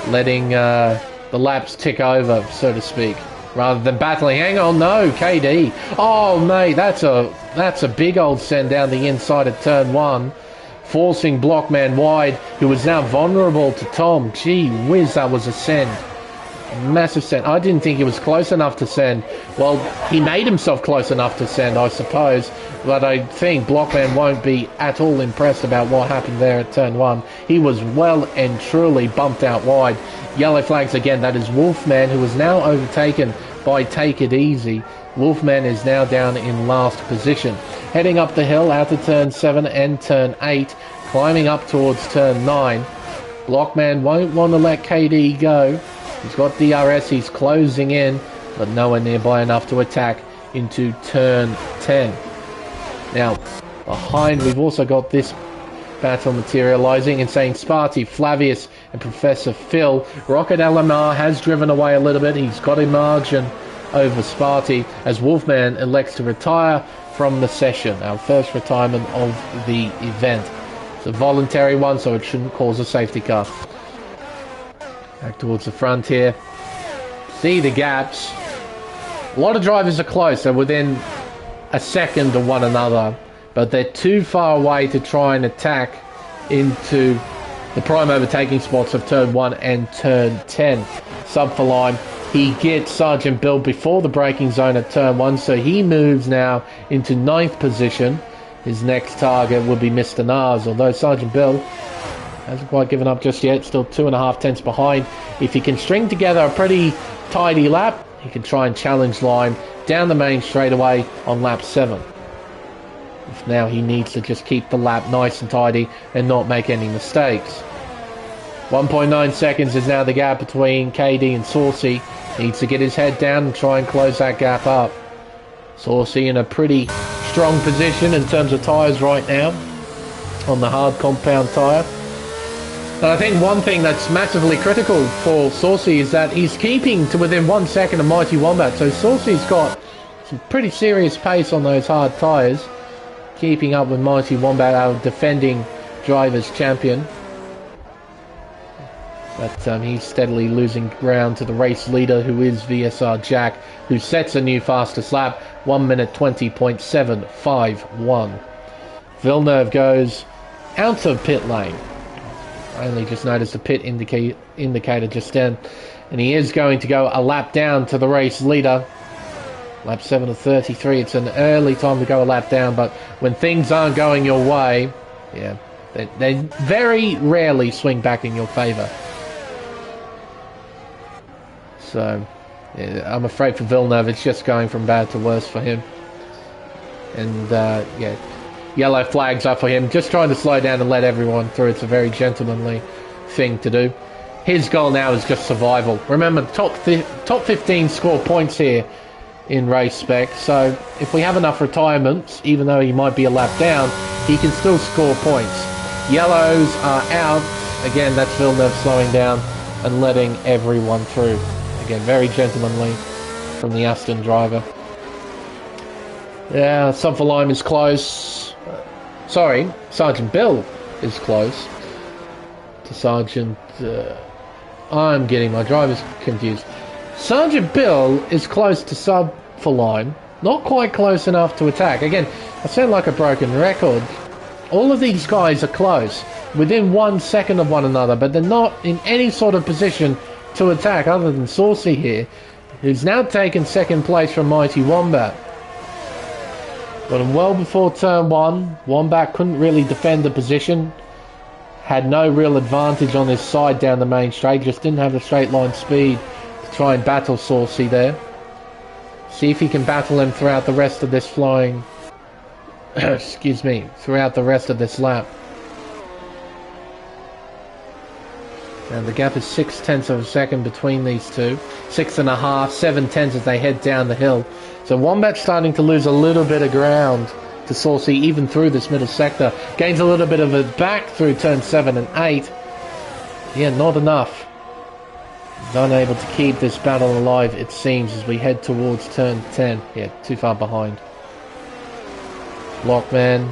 letting the laps tick over, so to speak, rather than battling. Hang on, no, KD. Oh, mate, that's a big old send down the inside of turn 1, forcing Blockman wide, who is now vulnerable to Tom. Gee whiz, that was a send. Massive send. I didn't think he was close enough to send. Well, he made himself close enough to send, I suppose, but I think Blockman won't be at all impressed about what happened there at turn 1. He was well and truly bumped out wide. Yellow flags again. That is Wolfman, who is now overtaken by Take It Easy. Wolfman is now down in last position. Heading up the hill out to turn 7 and turn 8, climbing up towards turn 9. Blockman won't want to let KD go. He's got DRS, he's closing in, but nowhere nearby enough to attack into turn 10. Now, behind. We've also got this battle materializing and saying Sparty, Flavius and Professor Phil. Rocket LMR has driven away a little bit. He's got a margin over Sparty as Wolfman elects to retire from the session. Our first retirement of the event. It's a voluntary one, so it shouldn't cause a safety car. Back towards the front here. See the gaps. A lot of drivers are close. They're within a second of one another, but they're too far away to try and attack into the prime overtaking spots of turn 1 and turn 10. Sub for line. He gets Sergeant Bill before the braking zone at turn 1, so he moves now into 9th position. His next target will be Mr. Nars, although Sergeant Bill hasn't quite given up just yet, still 2.5 tenths behind. If he can string together a pretty tidy lap, he can try and challenge Lime down the main straightaway on lap 7. If now he needs to just keep the lap nice and tidy and not make any mistakes. 1.9 seconds is now the gap between KD and Saucy. Needs to get his head down and try and close that gap up. Saucy in a pretty strong position in terms of tyres right now on the hard compound tyre. And I think one thing that's massively critical for Saucy is that he's keeping to within 1 second of Mighty Wombat. So Saucy's got some pretty serious pace on those hard tyres, keeping up with Mighty Wombat, our defending drivers champion. But he's steadily losing ground to the race leader, who is VSR Jack, who sets a new fastest lap, 1 minute 20.751. Villeneuve goes out of pit lane. I only just noticed the pit indicator just then. And he is going to go a lap down to the race leader. Lap 7 of 33. It's an early time to go a lap down, but when things aren't going your way, yeah, they very rarely swing back in your favour. So, yeah, I'm afraid for Villeneuve, it's just going from bad to worse for him. And, yeah, yellow flags up for him. Just trying to slow down and let everyone through. It's a very gentlemanly thing to do. His goal now is just survival. Remember, top 15 score points here in Race Spec. So, if we have enough retirements, even though he might be a lap down, he can still score points. Yellows are out. Again, that's Villeneuve slowing down and letting everyone through. Again, very gentlemanly from the Aston driver. Yeah, sub for Lime is close. Sorry, Sergeant Bill is close to Sergeant... I'm getting my drivers confused. Sergeant Bill is close to sub for Lime. Not quite close enough to attack. Again, I sound like a broken record. All of these guys are close, within 1 second of one another, but they're not in any sort of position to attack other than Saucy here, who's now taken second place from Mighty Wombat. Got him well before turn 1. Wombat couldn't really defend the position, had no real advantage on this side down the main straight, just didn't have the straight line speed to try and battle Saucy there. See if he can battle him throughout the rest of this flying excuse me, throughout the rest of this lap. And the gap is 6 tenths of a second between these two. 6.5, 7 tenths as they head down the hill. So Wombat's starting to lose a little bit of ground to Saucy even through this middle sector. Gains a little bit of it back through turn 7 and 8. Yeah, not enough. He's unable to keep this battle alive, it seems, as we head towards turn 10. Yeah, too far behind. Blockman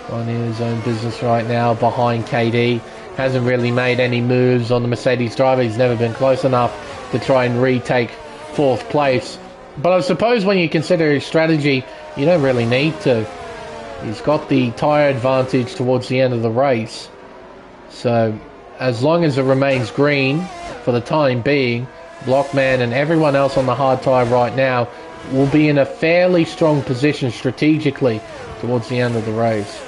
on his own business right now behind KD. Hasn't really made any moves on the Mercedes driver. He's never been close enough to try and retake 4th place. But I suppose when you consider his strategy, you don't really need to. He's got the tyre advantage towards the end of the race. So as long as it remains green for the time being, Blockman and everyone else on the hard tyre right now will be in a fairly strong position strategically towards the end of the race.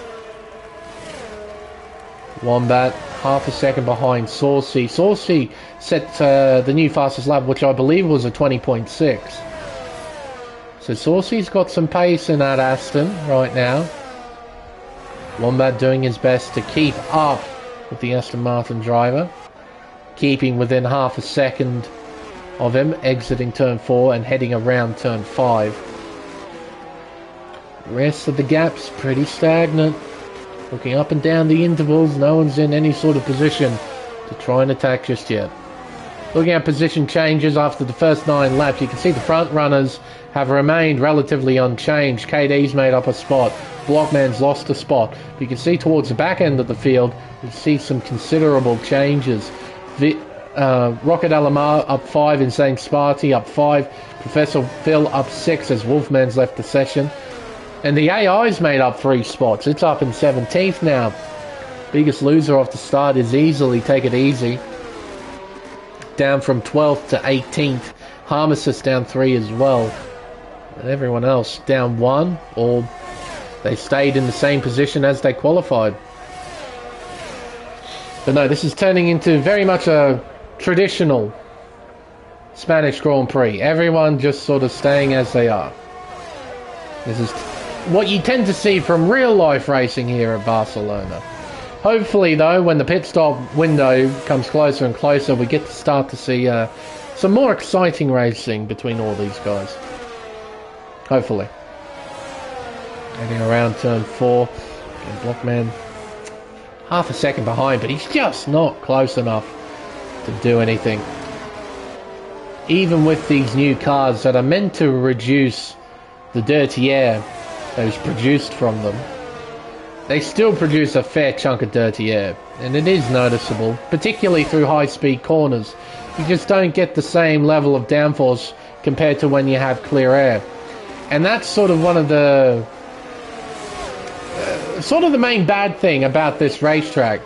Wombat, half a second behind Saucy. Saucy set the new fastest lap, which I believe was a 20.6. So Saucy's got some pace in that Aston right now. Wombat doing his best to keep up with the Aston Martin driver. Keeping within half a second of him, exiting turn 4 and heading around turn 5. Rest of the gap's pretty stagnant. Looking up and down the intervals, no one's in any sort of position to try and attack just yet. Looking at position changes after the first 9 laps, you can see the front runners have remained relatively unchanged. KD's made up a spot. Blockman's lost a spot. But you can see towards the back end of the field, you see some considerable changes. Rocket Alamar up 5, Insane Sparty up 5, Professor Phil up 6 as Wolfman's left the session. And the AI's made up 3 spots. It's up in 17th now. Biggest loser off the start is Easily Take It Easy. Down from 12th to 18th. Harmesis down 3 as well. And everyone else down 1, or they stayed in the same position as they qualified. But no, this is turning into very much a traditional Spanish Grand Prix. Everyone just sort of staying as they are. This is what you tend to see from real life racing here at Barcelona. Hopefully though, when the pit stop window comes closer and closer, we get to start to see some more exciting racing between all these guys. Hopefully. Heading around turn 4. Again, Blockman half a second behind, but he's just not close enough to do anything. Even with these new cars that are meant to reduce the dirty air that is produced from them, they still produce a fair chunk of dirty air, and it is noticeable, particularly through high-speed corners. You just don't get the same level of downforce compared to when you have clear air. And that's sort of one of the the main bad thing about this racetrack.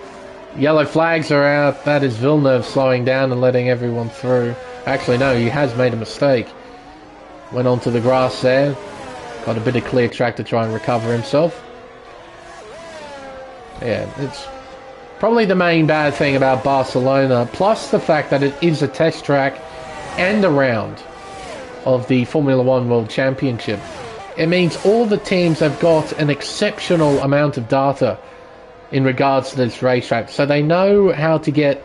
Yellow flags are out. That is Villeneuve slowing down and letting everyone through. Actually, no, he has made a mistake. Went onto the grass there. Got a bit of clear track to try and recover himself. Yeah, it's probably the main bad thing about Barcelona, plus the fact that it is a test track and a round of the Formula One World Championship. It means all the teams have got an exceptional amount of data in regards to this racetrack, so they know how to get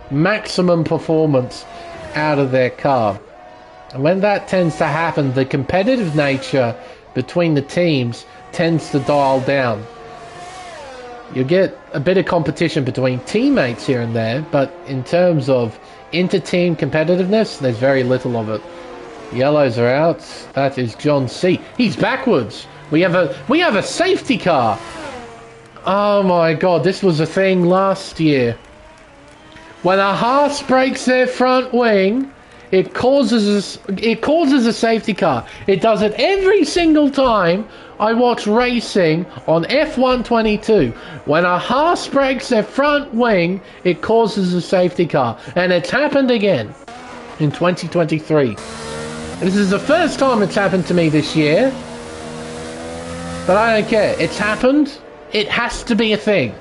maximum performance out of their car. And when that tends to happen, the competitive nature between the teams tends to dial down. You get a bit of competition between teammates here and there, but in terms of inter-team competitiveness, there's very little of it. Yellows are out. That is John C. He's backwards. We have a safety car. Oh my god, this was a thing last year. When a Haas breaks their front wing, it causes a safety car. It does it every single time I watch racing on F122. When a Haas breaks their front wing, it causes a safety car. And it's happened again in 2023. This is the first time it's happened to me this year. But I don't care. It's happened. It has to be a thing.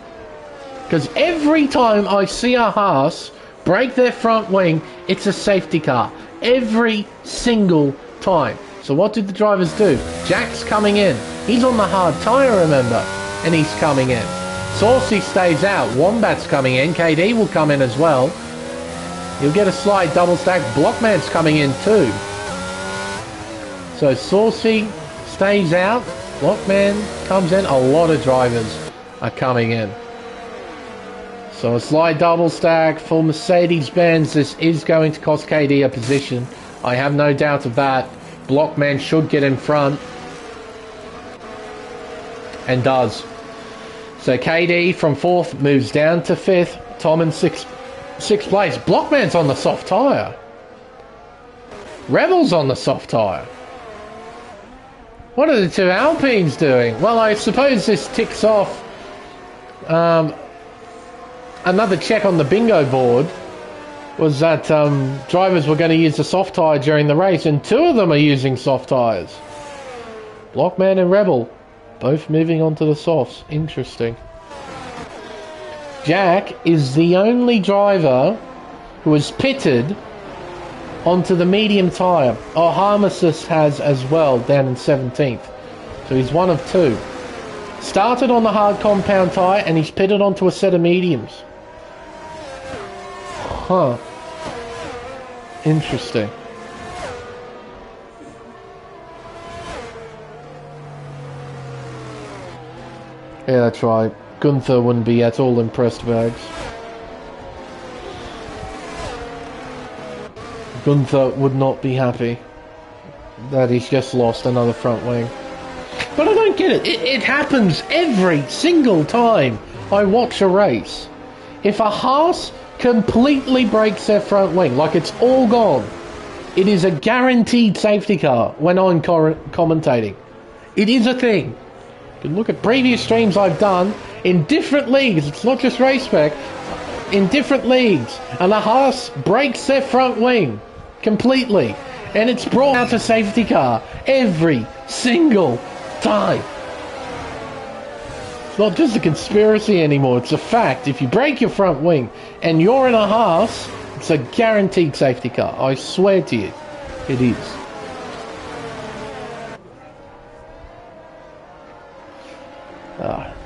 Because every time I see a Haas break their front wing, it's a safety car. Every single time. So what did the drivers do? Jack's coming in. He's on the hard tyre, remember? And he's coming in. Saucy stays out. Wombat's coming in. KD will come in as well. You'll get a slight double stack. Blockman's coming in too. So Saucy stays out. Blockman comes in. A lot of drivers are coming in. So a slight double stack for Mercedes-Benz. This is going to cost KD a position. I have no doubt of that. Blockman should get in front. And does. So KD from 4th moves down to 5th. Tom in 6th place. Blockman's on the soft tyre. Rebel's on the soft tyre. What are the two Alpines doing? Well, I suppose this ticks off another check on the bingo board was that drivers were going to use the soft tyre during the race, and 2 of them are using soft tyres. Blockman and Rebel both moving on to the softs. Interesting. Jack is the only driver who has pitted onto the medium tyre. Oh, Harmesis has as well, down in 17th. So he's one of 2. Started on the hard compound tyre and he's pitted onto a set of mediums. Huh. Interesting. Yeah, that's right. Gunther wouldn't be at all impressed, Bags. Gunther would not be happy that he's just lost another front wing. But I don't get it. It happens every single time I watch a race. If a Haas completely breaks their front wing, like it's all gone, it is a guaranteed safety car when I'm commentating. It is a thing. You can look at previous streams I've done in different leagues. It's not just Race Spec. In different leagues. And the Haas breaks their front wing completely. And it's brought out a safety car every single time. It's not just a conspiracy anymore. It's a fact. If you break your front wing and you're in a Haas, it's a guaranteed safety car. I swear to you, it is.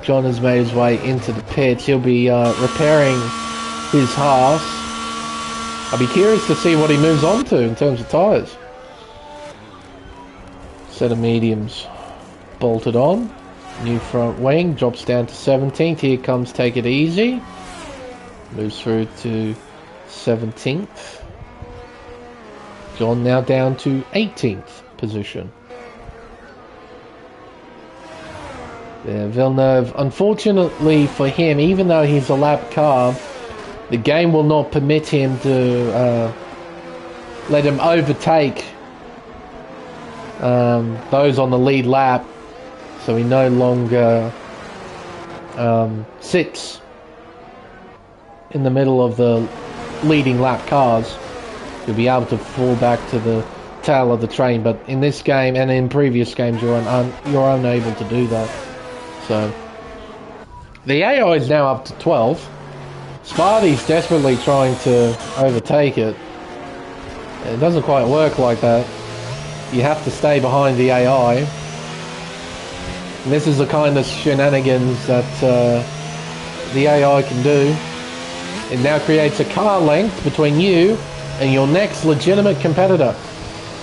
John has made his way into the pits. He'll be repairing his Haas. I'll be curious to see what he moves on to in terms of tyres. Set of mediums bolted on. New front wing drops down to 17th. Here comes Take It Easy. Moves through to 17th. John now down to 18th position. Yeah, Villeneuve, unfortunately for him, even though he's a lap car, the game will not permit him to let him overtake those on the lead lap, so he no longer sits in the middle of the leading lap cars. You'll be able to fall back to the tail of the train, but in this game and in previous games you're unable to do that. So the AI is now up to 12. Sparty's desperately trying to overtake it. It doesn't quite work like that. You have to stay behind the AI. And this is the kind of shenanigans that the AI can do. It now creates a car length between you and your next legitimate competitor.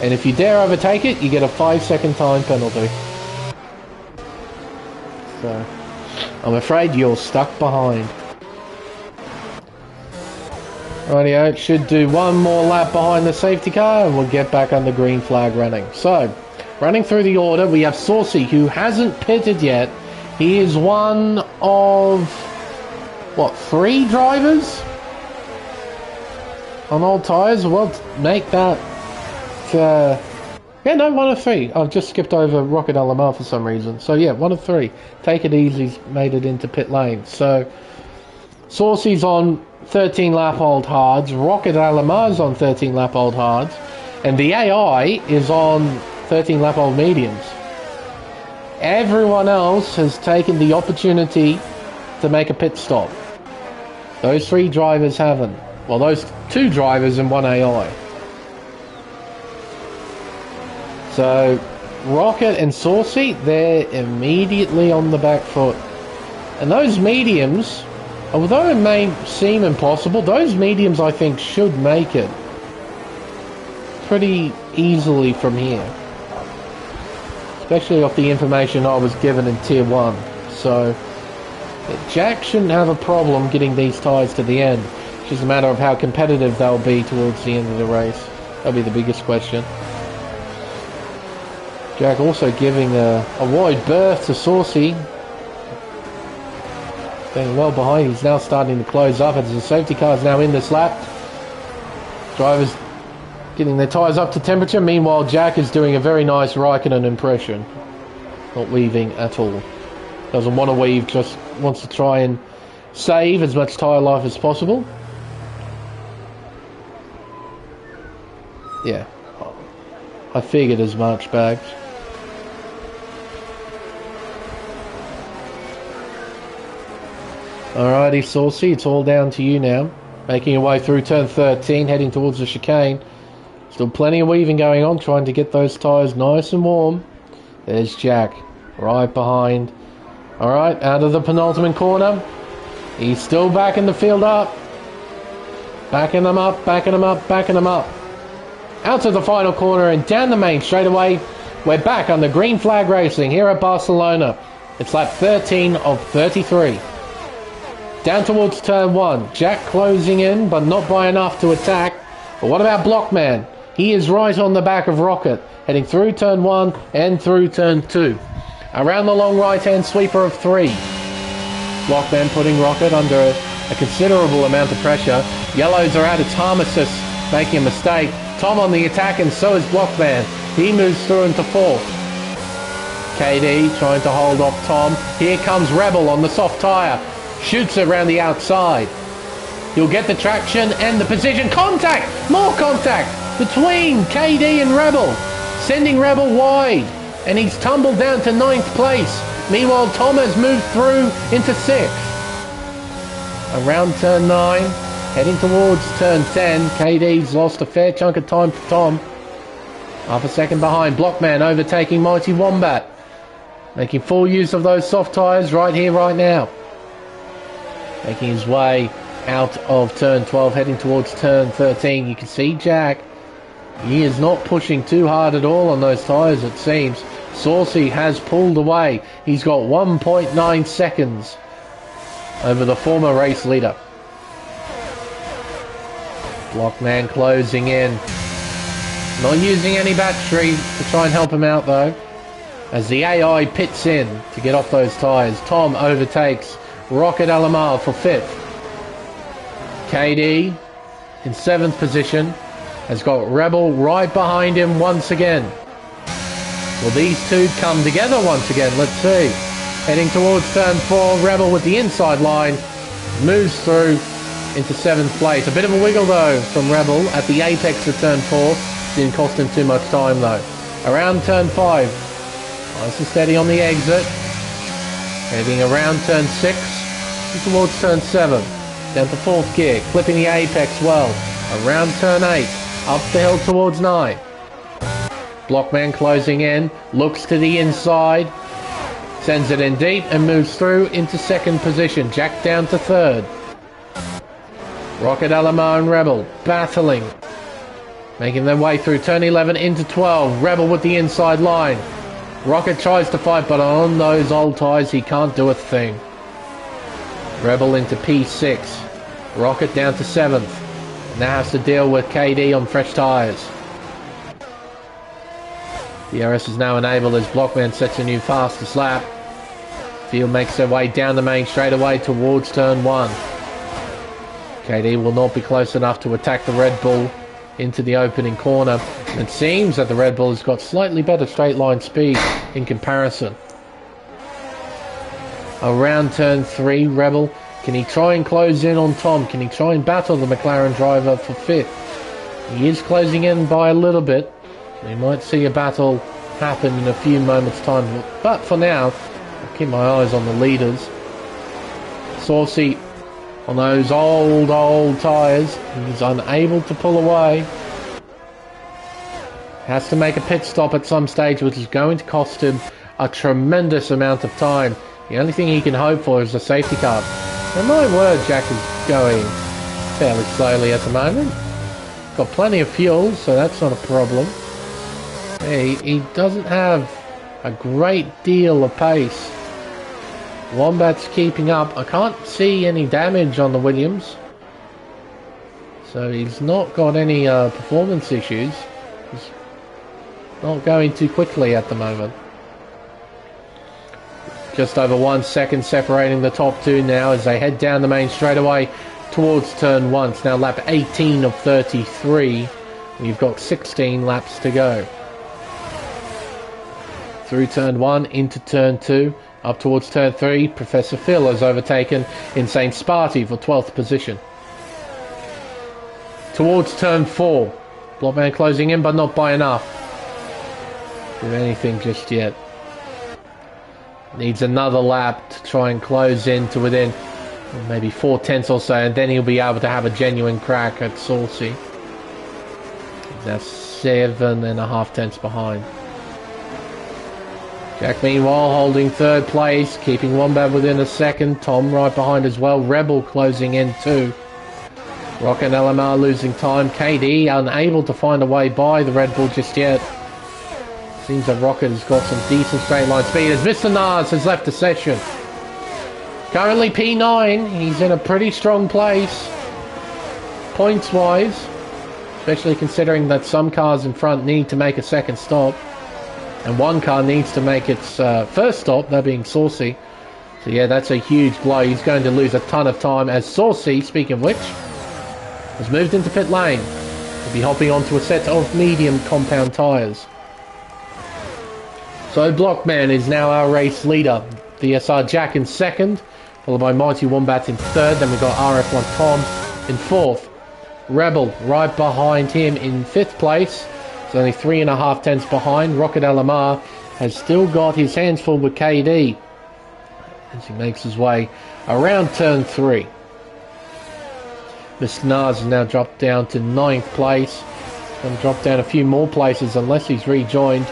And if you dare overtake it, you get a 5-second time penalty. So, I'm afraid you're stuck behind. Rightio, should do one more lap behind the safety car and we'll get back on the green flag running. So, running through the order, we have Saucy, who hasn't pitted yet. He is one of, what, 3 drivers on old tyres? Well, make that, yeah, no, 1 of 3. I've just skipped over Rocket Alamar for some reason. So yeah, 1 of 3. Take It Easy's made it into pit lane. So Saucy's on 13 lap old hards, Rocket Alamar's on 13 lap old hards, and the AI is on 13 lap old mediums. Everyone else has taken the opportunity to make a pit stop. Those 3 drivers haven't. Well, those 2 drivers and 1 AI. So, Rocket and Saucy, they're immediately on the back foot. And those mediums, although it may seem impossible, those mediums I think should make it pretty easily from here. Especially off the information I was given in Tier 1. So, Jack shouldn't have a problem getting these tyres to the end. It's just a matter of how competitive they'll be towards the end of the race. That'll be the biggest question. Jack also giving a wide berth to Saucy. Staying well behind. He's now starting to close up as the safety car is now in this lap. Drivers getting their tyres up to temperature. Meanwhile, Jack is doing a very nice Raikkonen impression. Not weaving at all. Doesn't want to weave, just wants to try and save as much tyre life as possible. Yeah. I figured as much, Bags. Alrighty, Saucy, it's all down to you now. Making your way through turn 13, heading towards the chicane. Still plenty of weaving going on, trying to get those tyres nice and warm. There's Jack, right behind. Alright, out of the penultimate corner. He's still backing the field up. Backing them up, backing them up, backing them up. Out to the final corner and down the main straightaway. We're back on the green flag racing here at Barcelona. It's lap 13 of 33. Down towards turn 1. Jack closing in, but not by enough to attack. But what about Blockman? He is right on the back of Rocket, heading through turn 1 and through turn 2. Around the long right-hand sweeper of 3. Blockman putting Rocket under a considerable amount of pressure. Yellows are out of time assist, making a mistake. Tom on the attack, and so is Blockman. He moves through into 4th. KD trying to hold off Tom. Here comes Rebel on the soft tyre. Shoots it around the outside. He'll get the traction and the position. Contact! More contact between KD and Rebel. Sending Rebel wide. And he's tumbled down to 9th place. Meanwhile, Tom has moved through into 6th. Around turn 9. Heading towards turn 10. KD's lost a fair chunk of time to Tom. Half a second behind. Blockman overtaking Mighty Wombat. Making full use of those soft tyres right here, right now. Making his way out of turn 12, heading towards turn 13. You can see Jack. He is not pushing too hard at all on those tyres, it seems. Saucy has pulled away. He's got 1.9 seconds over the former race leader. Blockman closing in. Not using any battery to try and help him out though, as the AI pits in to get off those tyres. Tom overtakes Rocket Alamar for 5th. KD in 7th position has got Rebel right behind him once again. Will these two come together once again? Let's see. Heading towards turn 4, Rebel with the inside line moves through into 7th place. A bit of a wiggle though from Rebel at the apex of turn 4. Didn't cost him too much time though. Around turn 5, nice and steady on the exit. Heading around turn 6 towards turn 7. Down to 4th gear, clipping the apex well. Around turn 8, up the hill towards 9. Blockman closing in, looks to the inside, sends it in deep and moves through into 2nd position. Jack down to 3rd. Rocket Alamar and Rebel battling, making their way through turn 11 into 12. Rebel with the inside line. Rocket tries to fight, but on those old tyres he can't do a thing. Rebel into P6. Rocket down to 7th. Now has to deal with KD on fresh tyres. DRS is now enabled as Blockman sets a new fastest lap. Field makes their way down the main straightaway towards turn 1. KD will not be close enough to attack the Red Bull into the opening corner. It seems that the Red Bull has got slightly better straight line speed in comparison. Around turn 3, Rebel, can he try and close in on Tom? Can he try and battle the McLaren driver for 5th? He is closing in by a little bit. We might see a battle happen in a few moments time, but for now, I'll keep my eyes on the leaders. Saucy on those old tyres. He's unable to pull away. Has to make a pit stop at some stage, which is going to cost him a tremendous amount of time. The only thing he can hope for is a safety car. And my word, Jack is going fairly slowly at the moment. Got plenty of fuel, so that's not a problem. He doesn't have a great deal of pace. Wombat's keeping up. I can't see any damage on the Williams, so he's not got any performance issues. He's not going too quickly at the moment. Just over 1 second separating the top two now as they head down the main straightaway towards turn 1. It's now lap 18 of 33. We've got 16 laps to go. Through turn 1 into turn 2. Up towards turn 3, Professor Phil has overtaken Insane Sparty for 12th position. Towards turn 4, Blockman closing in, but not by enough. Do anything just yet. Needs another lap to try and close in to within maybe 4 tenths or so, and then he'll be able to have a genuine crack at Saucy. He's now 7.5 tenths behind. Jack meanwhile holding 3rd place, keeping Wombat within a second. Tom right behind as well. Rebel closing in too. Rock and LMR losing time. KD unable to find a way by the Red Bull just yet. Seems that Rocket has got some decent straight line speed as Mr. Nars has left the session. Currently P9, he's in a pretty strong place, points wise, especially considering that some cars in front need to make a second stop, and one car needs to make its first stop, that being Saucy. So yeah, that's a huge blow. He's going to lose a ton of time as Saucy, speaking of which, has moved into pit lane. He'll be hopping onto a set of medium compound tyres. So Blockman is now our race leader. VSR Jack in second, followed by Mighty Wombat in third. Then we've got RF1 Tom in fourth. Rebel right behind him in fifth place. He's only 3.5 tenths behind. Rocket LMR has still got his hands full with KD as he makes his way around turn 3. Mr. Nars has now dropped down to 9th place. He's going to drop down a few more places unless he's rejoined.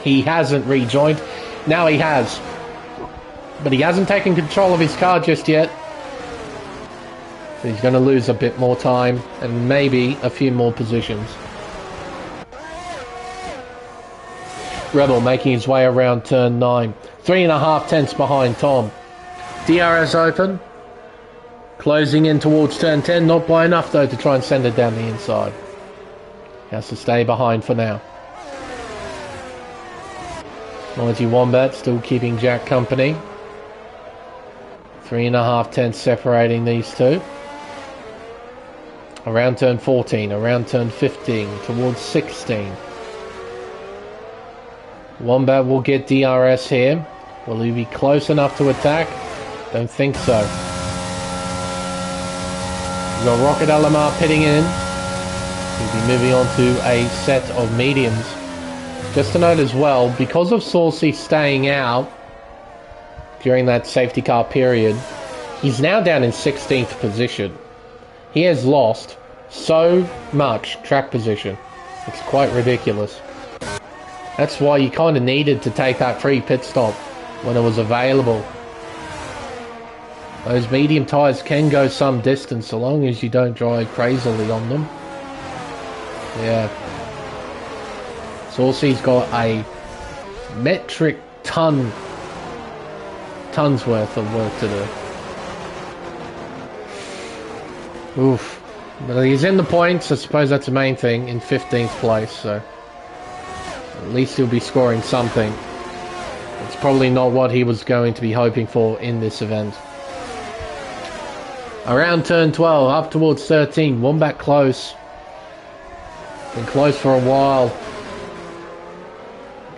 He hasn't rejoined. Now he has. But he hasn't taken control of his car just yet. So he's going to lose a bit more time and maybe a few more positions. Rebel making his way around turn 9. 3.5 tenths behind Tom. DRS open. Closing in towards turn 10. Not by enough though to try and send it down the inside. He has to stay behind for now. Mighty Wombat still keeping Jack company. 3.5 tenths separating these two. Around turn 14, around turn 15, towards 16. Wombat will get DRS here. Will he be close enough to attack? Don't think so. We've got Rocket LMR pitting in. He'll be moving on to a set of mediums. Just to note as well, because of Saucy staying out during that safety car period, he's now down in 16th position. He has lost so much track position. It's quite ridiculous. That's why you kind of needed to take that free pit stop when it was available. Those medium tyres can go some distance so long as you don't drive crazily on them. Yeah. Saucy's got a metric tons worth of work to do. Oof. But he's in the points, I suppose that's the main thing, in 15th place, so at least he'll be scoring something. It's probably not what he was going to be hoping for in this event. Around turn 12, up towards 13, Wombat close. Been close for a while.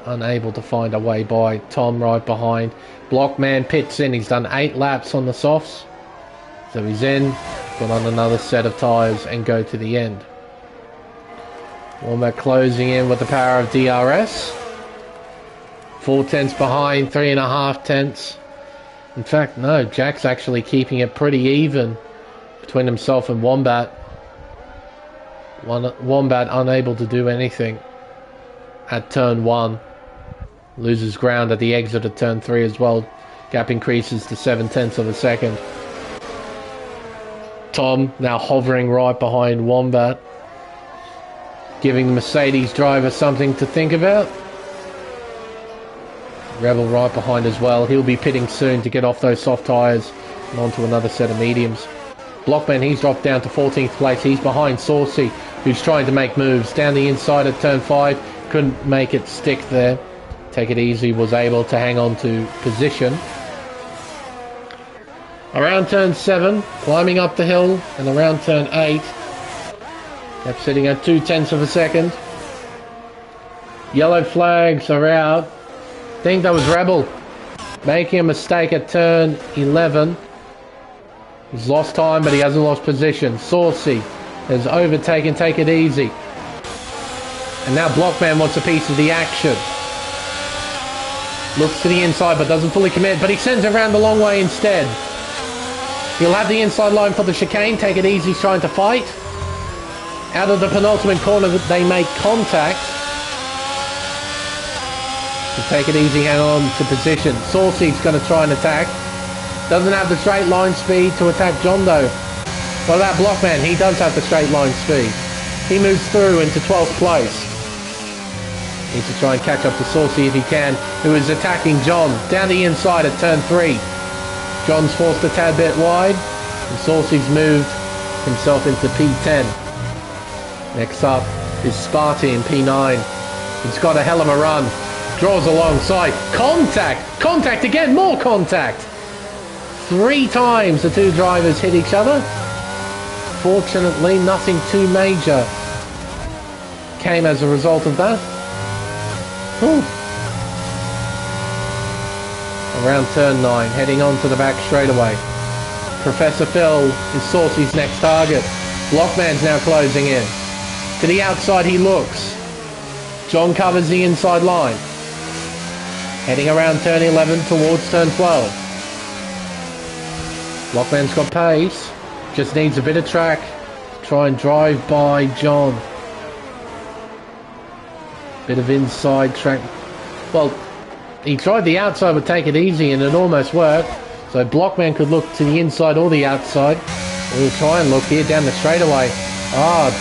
Unable to find a way by. Tom right behind. Blockman pits in. He's done 8 laps on the softs. So he's in. Put on another set of tyres and go to the end. Wombat closing in with the power of DRS. 4 tenths behind. 3.5 tenths. In fact, no. Jack's actually keeping it pretty even between himself and Wombat. Wombat unable to do anything at turn 1. Loses ground at the exit of turn 3 as well. Gap increases to 7 tenths of a second. Tom now hovering right behind Wombat, giving the Mercedes driver something to think about. Rebel right behind as well. He'll be pitting soon to get off those soft tyres and onto another set of mediums. Blockman, he's dropped down to 14th place. He's behind Saucy, who's trying to make moves. Down the inside of turn 5. Couldn't make it stick there. Take It Easy was able to hang on to position. Around turn 7, climbing up the hill, and around turn 8. Kept sitting at 2 tenths of a second. Yellow flags are out. I think that was Rebel making a mistake at turn 11. He's lost time, but he hasn't lost position. Saucy has overtaken Take It Easy. And now Blockman wants a piece of the action. Looks to the inside, but doesn't fully commit. But he sends it around the long way instead. He'll have the inside line for the chicane. Take It Easy trying to fight. Out of the penultimate corner, they make contact. So Take It Easy, hang on to position. Saucy's going to try and attack. Doesn't have the straight line speed to attack John though. What about Blockman? He does have the straight line speed. He moves through into 12th place. Needs to try and catch up to Saucy if he can, who is attacking John down the inside at turn 3. John's forced a tad bit wide, and Saucy's moved himself into P10. Next up is Sparty in P9. He's got a hell of a run. Draws alongside. Contact! Contact again! More contact! 3 times the two drivers hit each other. Fortunately, nothing too major came as a result of that. Whew. Around turn 9, heading on to the back straightaway. Professor Phil is Saucy's next target. Blockman's now closing in. To the outside he looks. John covers the inside line. Heading around turn 11 towards turn 12. Blockman's got pace. Just needs a bit of track to try and drive by John. Bit of inside track. Well, he tried the outside would take it easy and it almost worked. So Blockman could look to the inside or the outside. We'll try and look here down the straightaway.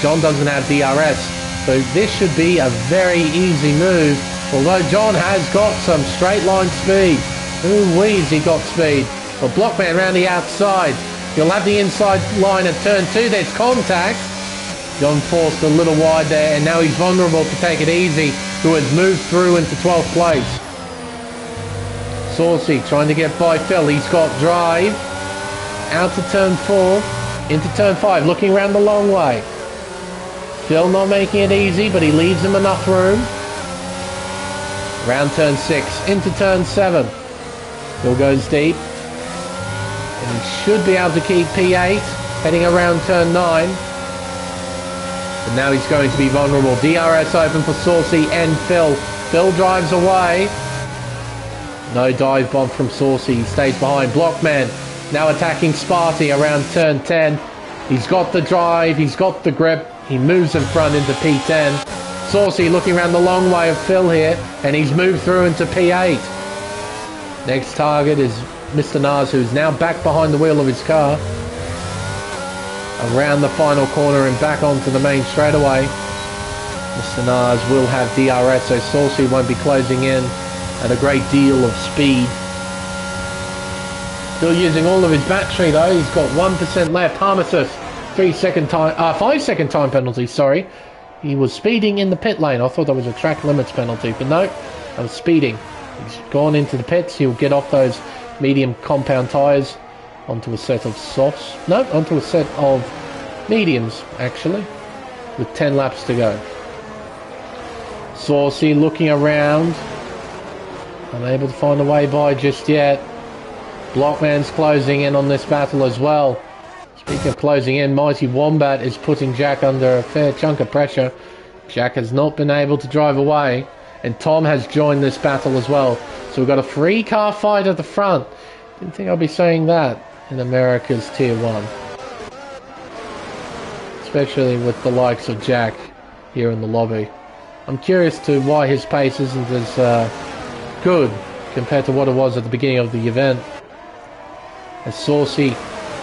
John doesn't have DRS. So this should be a very easy move. Although John has got some straight line speed. Ooh-wee, he got speed. But Blockman around the outside. He'll have the inside line at turn 2. There's contact. John forced a little wide there, and now he's vulnerable to take it easy, who has moved through into 12th place. Saucy trying to get by Phil. He's got drive. Out to turn 4. Into turn 5. Looking around the long way. Phil not making it easy, but he leaves him enough room. Round turn 6. Into turn 7. Phil goes deep. And he should be able to keep P8. Heading around turn 9. But now he's going to be vulnerable. DRS open for Saucy and Phil. Phil drives away. No dive bomb from Saucy. He stays behind. Blockman now attacking Sparty around turn 10. He's got the drive. He's got the grip. He moves in front into P10. Saucy looking around the long way of Phil here. And he's moved through into P8. Next target is Mr. Nas, who's now back behind the wheel of his car. Around the final corner and back onto the main straightaway. Mr. Nas will have DRS, so Saucy won't be closing in at a great deal of speed. Still using all of his battery though. He's got 1% left. Harm assist. 5 second time penalty, sorry. He was speeding in the pit lane. I thought that was a track limits penalty, but no, I was speeding. He's gone into the pits. He'll get off those medium compound tyres onto a set of softs. No, onto a set of mediums, actually, with 10 laps to go. Saucy looking around. Unable to find a way by just yet. Blockman's closing in on this battle as well. Speaking of closing in, Mighty Wombat is putting Jack under a fair chunk of pressure. Jack has not been able to drive away. And Tom has joined this battle as well. So we've got a 3-car fight at the front. Didn't think I'd be saying that in America's Tier 1. Especially with the likes of Jack here in the lobby. I'm curious to why his pace isn't as good compared to what it was at the beginning of the event. As Saucy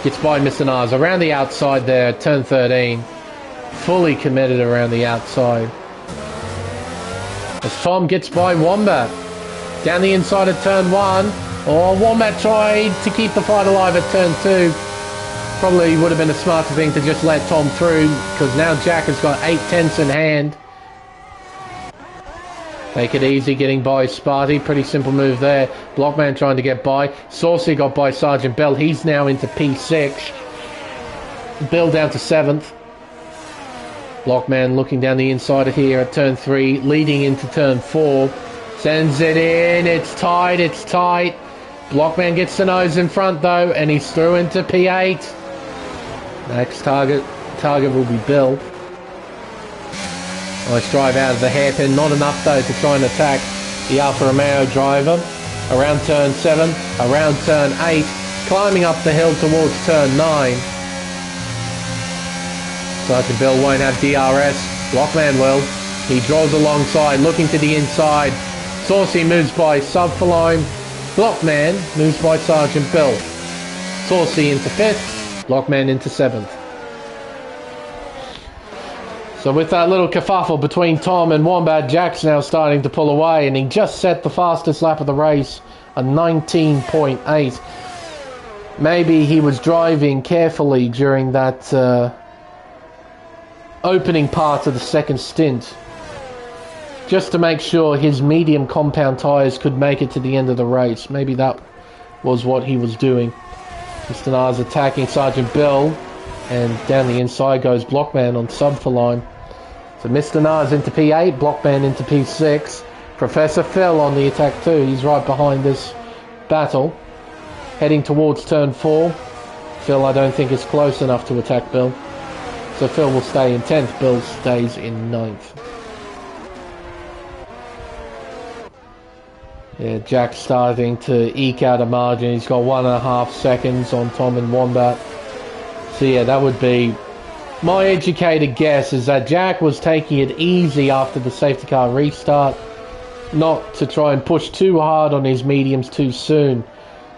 gets by Mr. Nas around the outside there, turn 13. Fully committed around the outside. As Tom gets by Wombat. Down the inside of turn 1. Wombat tried to keep the fight alive at turn 2. Probably would have been a smarter thing to just let Tom through, because now Jack has got 8/10 in hand. Take it easy, getting by Sparty. Pretty simple move there. Blockman trying to get by. Saucy got by Sergeant Bell. He's now into P6. Bill down to 7th. Blockman looking down the inside here at turn 3, leading into turn 4. Sends it in. It's tight. It's tight. Blockman gets the nose in front though, and he's through into P8. Next target will be Bill. Nice drive out of the hairpin. Not enough though to try and attack the Alfa Romeo driver. Around turn 7, around turn 8, climbing up the hill towards turn 9. Sergeant Bill won't have DRS. Blockman will. He draws alongside, looking to the inside. Saucy moves by Subfalome. Blockman moves by Sergeant Bill. Saucy into 5th. Blockman into 7th. So with that little kerfuffle between Tom and Wombat, Jack's now starting to pull away, and he just set the fastest lap of the race, a 19.8. Maybe he was driving carefully during that opening part of the second stint, just to make sure his medium compound tyres could make it to the end of the race. Maybe that was what he was doing. Mr. Nars attacking Sergeant Bill, and down the inside goes Blockman on sub for line. So Mr. Nars into P8, Blockman into P6. Professor Phil on the attack too. He's right behind this battle, heading towards turn 4. Phil, I don't think, is close enough to attack Bill. So Phil will stay in 10th, Bill stays in 9th. Yeah, Jack's starting to eke out a margin. He's got 1.5 seconds on Tom and Wombat. So yeah, that would be my educated guess, is that Jack was taking it easy after the safety car restart, not to try and push too hard on his mediums too soon.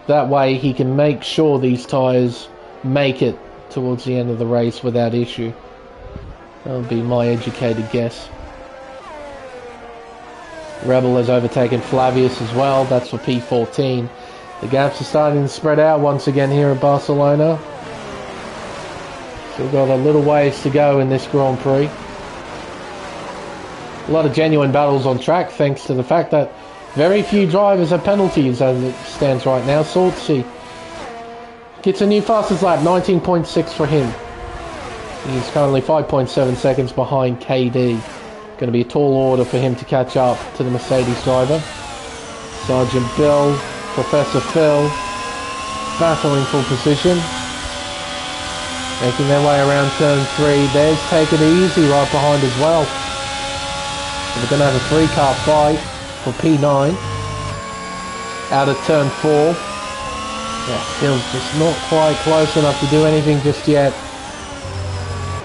That way he can make sure these tyres make it towards the end of the race without issue. That would be my educated guess. Rebel has overtaken Flavius as well. That's for P14. The gaps are starting to spread out once again here at Barcelona. Still got a little ways to go in this Grand Prix. A lot of genuine battles on track, thanks to the fact that very few drivers have penalties as it stands right now. Saltsy gets a new fastest lap, 19.6 for him. He's currently 5.7 seconds behind KD. Going to be a tall order for him to catch up to the Mercedes driver. Sergeant Bill, Professor Phil, battling for position. Making their way around turn 3. There's Take It Easy right behind as well. So we're going to have a 3-car fight for P9. Out of turn 4. Yeah, Phil's just not quite close enough to do anything just yet.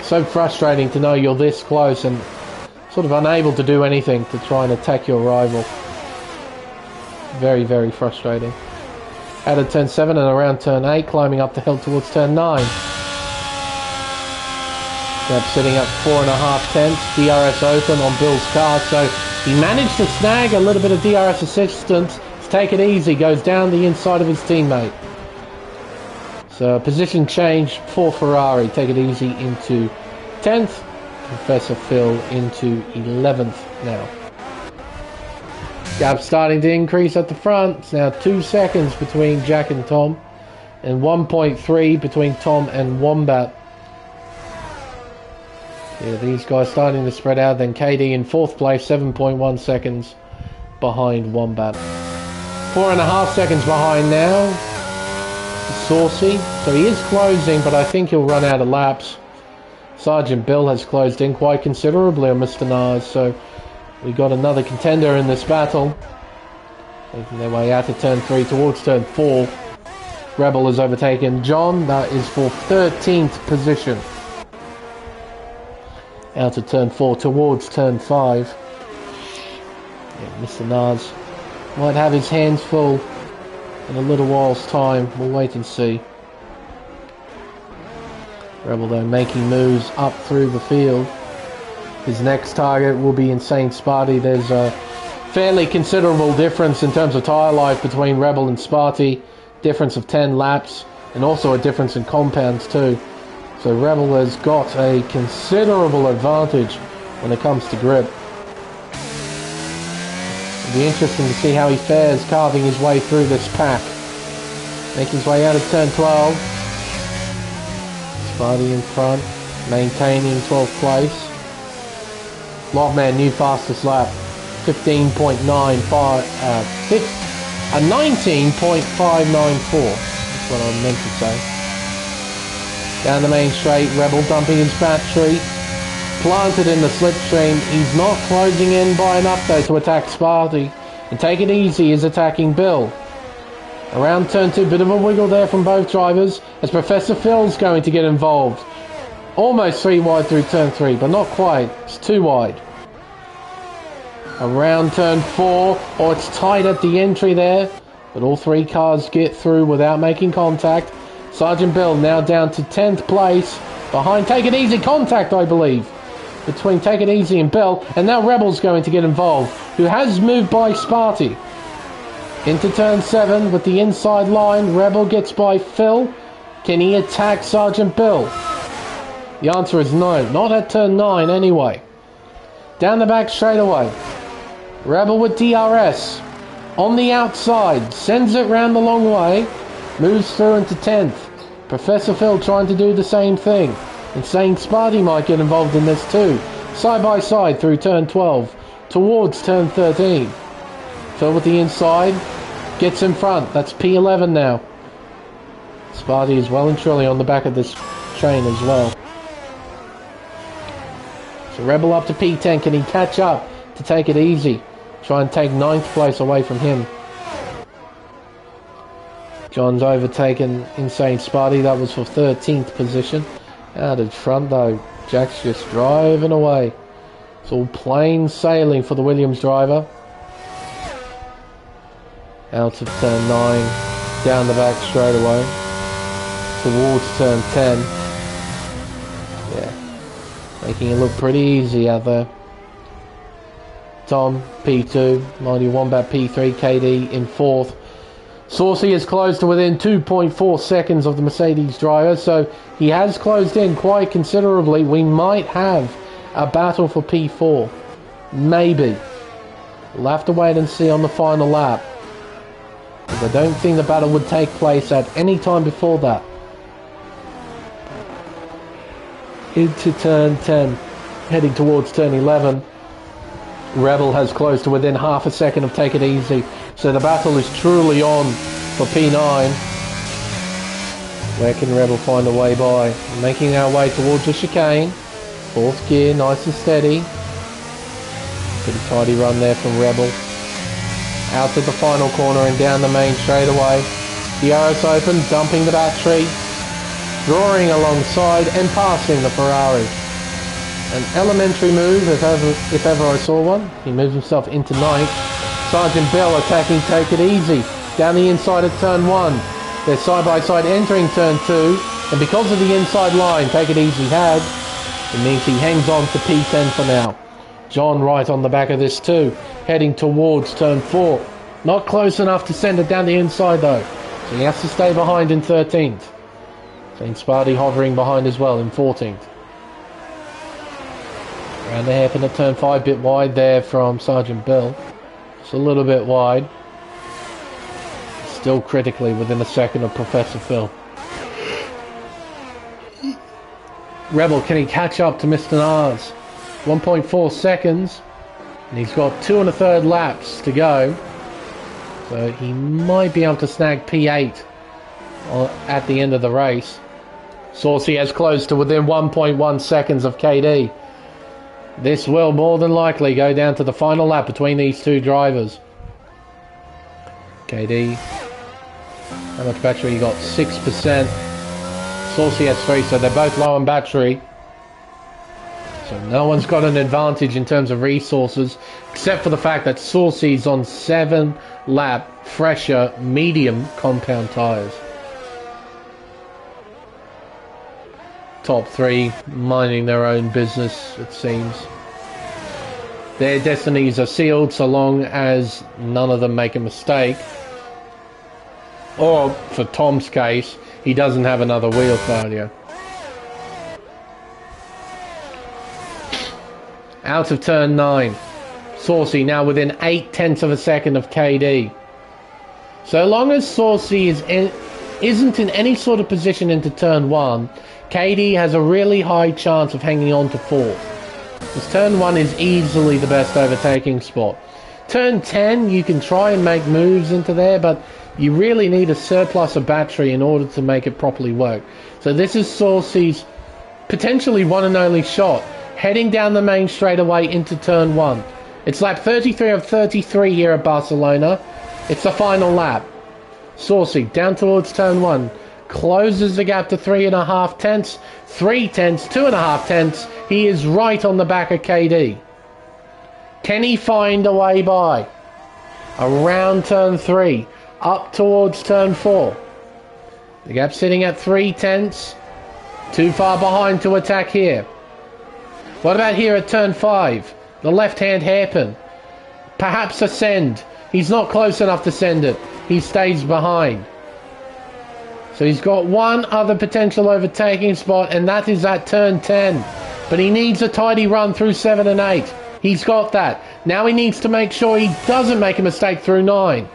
So frustrating to know you're this close and sort of unable to do anything to try and attack your rival. Very, very frustrating. Out of turn 7 and around turn 8, climbing up the hill towards turn 9. Gap sitting up 4.5 tenths. DRS open on Bill's car, so he managed to snag a little bit of DRS assistance. To Take It Easy goes down the inside of his teammate. So position change for Ferrari. Take It Easy into 10th. Professor Phil into 11th now. Gap starting to increase at the front. It's now 2 seconds between Jack and Tom, and 1.3 between Tom and Wombat. Yeah, these guys starting to spread out. Then KD in 4th place, 7.1 seconds behind Wombat. 4.5 seconds behind now. Saucy. So he is closing, but I think he'll run out of laps. Sergeant Bill has closed in quite considerably on Mr. Nars, so we got another contender in this battle. Making their way out of turn 3 towards turn 4. Rebel has overtaken John. That is for 13th position. Out of turn 4 towards turn 5. Yeah, Mr. Nars might have his hands full in a little while's time. We'll wait and see. Rebel though making moves up through the field. His next target will be Insane Sparty. There's a fairly considerable difference in terms of tyre life between Rebel and Sparty. Difference of 10 laps, and also a difference in compounds too. So Rebel has got a considerable advantage when it comes to grip. It'll be interesting to see how he fares carving his way through this pack. Making his way out of turn 12. Sparty in front, maintaining 12th place. Lockman, new fastest lap, 15.95, a 19.594. That's what I meant to say. Down the main straight, Rebel dumping his battery, planted in the slipstream. He's not closing in by enough though to attack Sparty. And Take It Easy is attacking Bill. Around turn 2, bit of a wiggle there from both drivers as Professor Phil's going to get involved. Almost 3 wide through turn 3, but not quite. It's 2 wide. Around turn 4, oh, it's tight at the entry there, but all 3 cars get through without making contact. Sergeant Bill now down to 10th place, behind Take It Easy, contact I believe. between Take It Easy and Bill, and now Rebel's going to get involved, who has moved by Sparty. Into turn 7 with the inside line, Rebel gets by Phil. Can he attack Sergeant Bill? The answer is no, not at turn 9 anyway. Down the back straightaway, Rebel with DRS. On the outside, sends it round the long way, moves through into 10th. Professor Phil trying to do the same thing. Insane Sparty might get involved in this too. Side by side through turn 12, towards turn 13. Phil with the inside, gets in front. That's P11 now. Sparty is well and truly on the back of this train as well. So Rebel up to P10. Can he catch up to Take It Easy? Try and take 9th place away from him. John's overtaken Insane Sparty. That was for 13th position. Out in front though, Jack's just driving away. It's all plain sailing for the Williams driver. Out of turn 9, down the back straight away, towards turn 10. Yeah, making it look pretty easy out there. Tom, P2, Mighty Wombat P3, KD in 4th. Saucy is close to within 2.4 seconds of the Mercedes driver, so he has closed in quite considerably. We might have a battle for P4. Maybe. We'll have to wait and see on the final lap. But I don't think the battle would take place at any time before that. Into turn 10, heading towards turn 11. Rebel has closed to within half a second of Take It Easy, so the battle is truly on for P9. Where can Rebel find a way by? Making our way towards the chicane. 4th gear, nice and steady. Pretty tidy run there from Rebel. Out to the final corner and down the main straightaway. The arrows open, dumping the battery, drawing alongside and passing the Ferrari. An elementary move, if ever I saw one. He moves himself into 9th. Sergeant Bill attacking Take It Easy. Down the inside of turn 1. They're side by side entering turn 2. And because of the inside line Take It Easy had, it means he hangs on to P10 for now. John right on the back of this too, heading towards turn 4. Not close enough to send it down the inside though, so he has to stay behind in 13th. Saint Sparty hovering behind as well in 14th. Around the hairpin at turn 5, bit wide there from Sergeant Bill. It's a little bit wide. Still critically within a second of Professor Phil. Rebel, can he catch up to Mr. Nars? 1.4 seconds, and he's got 2 1/3 laps to go, so he might be able to snag P8 at the end of the race. Saucy has closed to within 1.1 seconds of KD. This will more than likely go down to the final lap between these two drivers. KD, how much battery you got? 6%. Saucy has 3, so they're both low on battery. So no one's got an advantage in terms of resources, except for the fact that Saucy's on 7-lap, fresher, medium compound tyres. Top 3 minding their own business, it seems. Their destinies are sealed so long as none of them make a mistake. Or, for Tom's case, he doesn't have another wheel failure. Out of turn 9. Saucy now within 0.8 of a second of KD. So long as Saucy isn't in any sort of position into turn 1, KD has a really high chance of hanging on to 4th. Because turn 1 is easily the best overtaking spot. Turn 10, you can try and make moves into there, but you really need a surplus of battery in order to make it properly work. So this is Saucy's potentially one and only shot. Heading down the main straightaway into turn 1. It's lap 33 of 33 here at Barcelona. It's the final lap. Saucy down towards turn 1. Closes the gap to 3.5 tenths. 3 tenths, 2.5 tenths. He is right on the back of KD. Can he find a way by? Around turn 3. Up towards turn 4. The gap sitting at 3 tenths. Too far behind to attack here. What about here at turn 5? The left-hand hairpin. Perhaps a send. He's not close enough to send it. He stays behind. So he's got one other potential overtaking spot, and that is at turn 10. But he needs a tidy run through 7 and 8. He's got that. Now he needs to make sure he doesn't make a mistake through 9.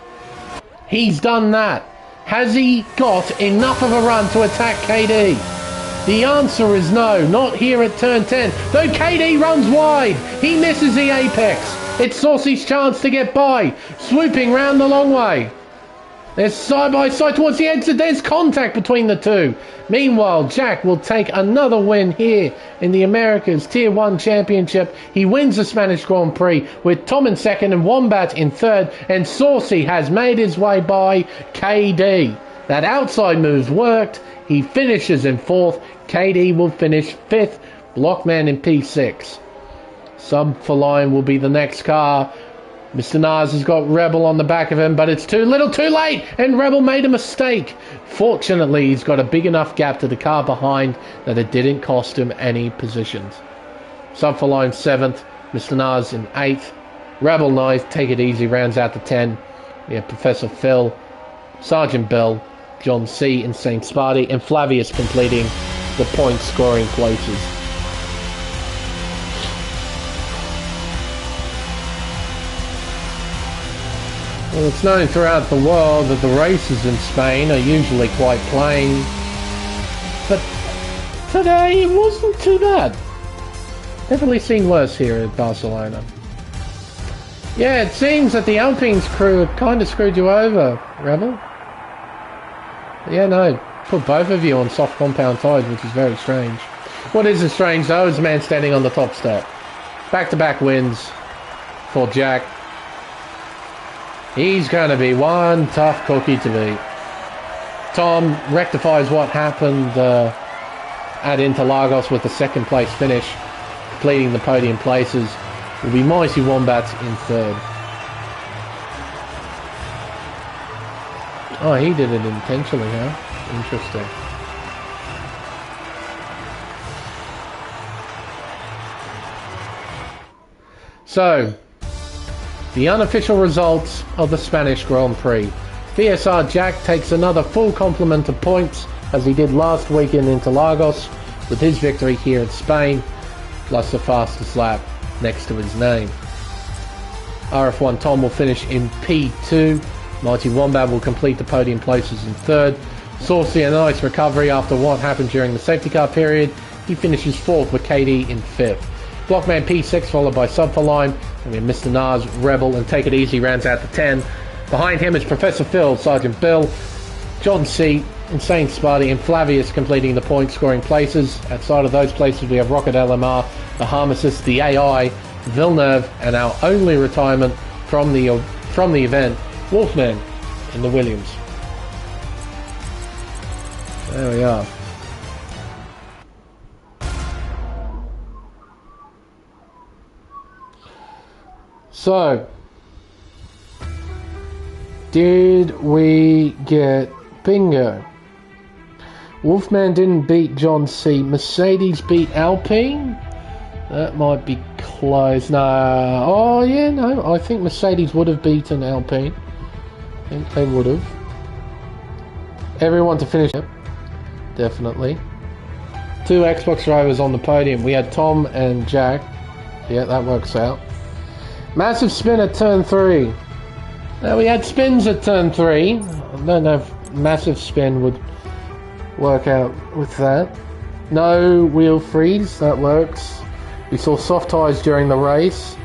He's done that. Has he got enough of a run to attack KD? The answer is no, not here at turn 10. Though KD runs wide, he misses the apex. It's Saucy's chance to get by, swooping round the long way. They're side by side towards the exit. There's contact between the two. Meanwhile, Jack will take another win here in the Americas Tier 1 Championship. He wins the Spanish Grand Prix with Tom in second and Wombat in third. And Saucy has made his way by KD. That outside move's worked. He finishes in 4th. KD will finish 5th. Blockman in P6. Sub for Lion will be the next car. Mr. Nas has got Rebel on the back of him, but it's too little too late, and Rebel made a mistake. Fortunately, he's got a big enough gap to the car behind that it didn't cost him any positions. Sub for Line 7th, Mr. Nas in 8th. Rebel 9th, Take It Easy rounds out to 10. We have Professor Phil, Sergeant Bill, John C, Insane Sparty, and Flavius completing the point scoring places. Well, it's known throughout the world that the races in Spain are usually quite plain, but today it wasn't too bad. Definitely seen worse here at Barcelona. Yeah, it seems that the Alpine's crew have kind of screwed you over, Rebel. Yeah, no, put both of you on soft compound tyres, which is very strange. What isn't strange though is the man standing on the top step. Back-to-back wins for Jack. He's going to be one tough cookie to beat. Tom rectifies what happened at Interlagos with the second place finish, completing the podium places. Will be Mighty Wombats in 3rd. Oh, he did it intentionally, huh? Interesting. So, the unofficial results of the Spanish Grand Prix. VSR Jack takes another full complement of points, as he did last week in Interlagos, with his victory here in Spain, plus the fastest lap next to his name. RF1 Tom will finish in P2. Mighty Wombat will complete the podium places in 3rd. Saucy, a nice recovery after what happened during the safety car period. He finishes 4th with KD in 5th. Blockman P6 followed by Sub for Lime. And we have Mr. Nas, Rebel, and Take It Easy rounds out to 10. Behind him is Professor Phil, Sergeant Bill, John C, Insane Sparty, and Flavius completing the point scoring places. Outside of those places we have Rocket LMR, the Harmesis, the AI, Villeneuve, and our only retirement from the event, Wolfman in the Williams. There we are. So, did we get bingo? Wolfman didn't beat John C. Mercedes beat Alpine? That might be close. No. Oh, yeah, no. I think Mercedes would have beaten Alpine. I think they would have. Everyone to finish. Yep, definitely. 2 Xbox drivers on the podium. We had Tom and Jack. Yeah, that works out. Massive spin at turn 3. Now we had spins at turn 3. I don't know if massive spin would work out with that. No wheel freeze, that works. We saw soft tyres during the race.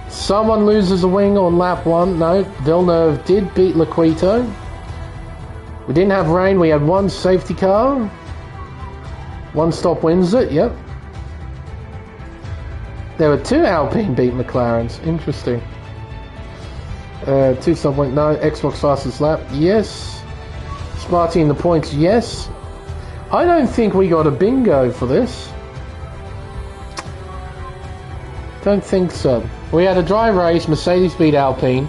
Someone loses a wing on lap 1. No, Villeneuve did beat Laquito. We didn't have rain, we had 1 safety car. 1 stop wins it, yep. There were 2 Alpine beat McLarens. Interesting. 2 stop went no. Xbox fastest lap. Yes. Sparty in the points. Yes. I don't think we got a bingo for this. Don't think so. We had a dry race. Mercedes beat Alpine.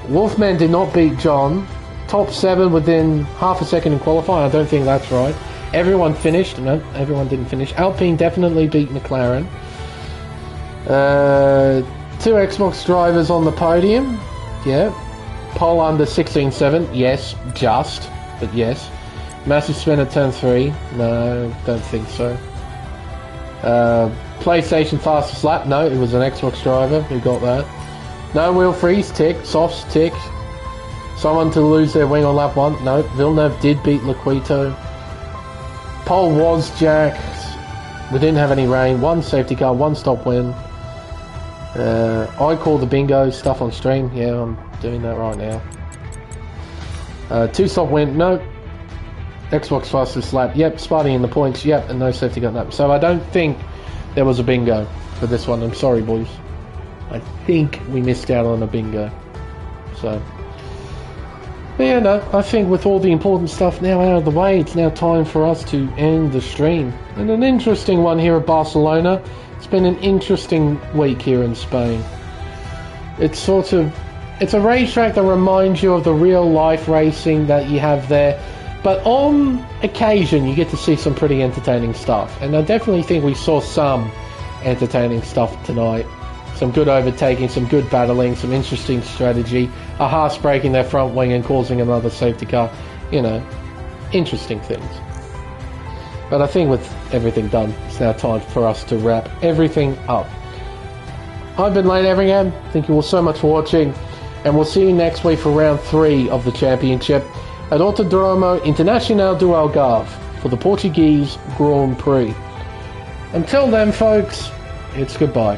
Wolfman did not beat John. Top 7 within half a second in qualifying. I don't think that's right. Everyone finished. No, everyone didn't finish. Alpine definitely beat McLaren. Two Xbox drivers on the podium. Yeah. Pole under 16.7. Yes, just. But yes. Massive spin at turn 3. No, don't think so. PlayStation fastest lap. No, it was an Xbox driver who got that. No wheel freeze. Tick. Softs. Tick. Someone to lose their wing on lap 1. No, Villeneuve did beat Laquito. Pole was jacked. We didn't have any rain. 1 safety car, 1 stop win. I call the bingo stuff on stream. Yeah, I'm doing that right now. 2 stop win. No. Xbox fastest lap. Yep, Sparty in the points. Yep, and no safety car. No. So I don't think there was a bingo for this one. I'm sorry, boys. I think we missed out on a bingo. So, but yeah, no, I think with all the important stuff now out of the way, it's now time for us to end the stream. And an interesting one here at Barcelona. It's been an interesting week here in Spain. It's a racetrack that reminds you of the real life racing that you have there. But on occasion, you get to see some pretty entertaining stuff. And I definitely think we saw some entertaining stuff tonight. Some good overtaking, some good battling, some interesting strategy. A Haas breaking their front wing and causing another safety car. You know, interesting things. But I think with everything done, it's now time for us to wrap everything up. I've been Lane Everingham. Thank you all so much for watching. And we'll see you next week for round 3 of the championship at Autodromo Internacional do Algarve for the Portuguese Grand Prix. Until then, folks, it's goodbye.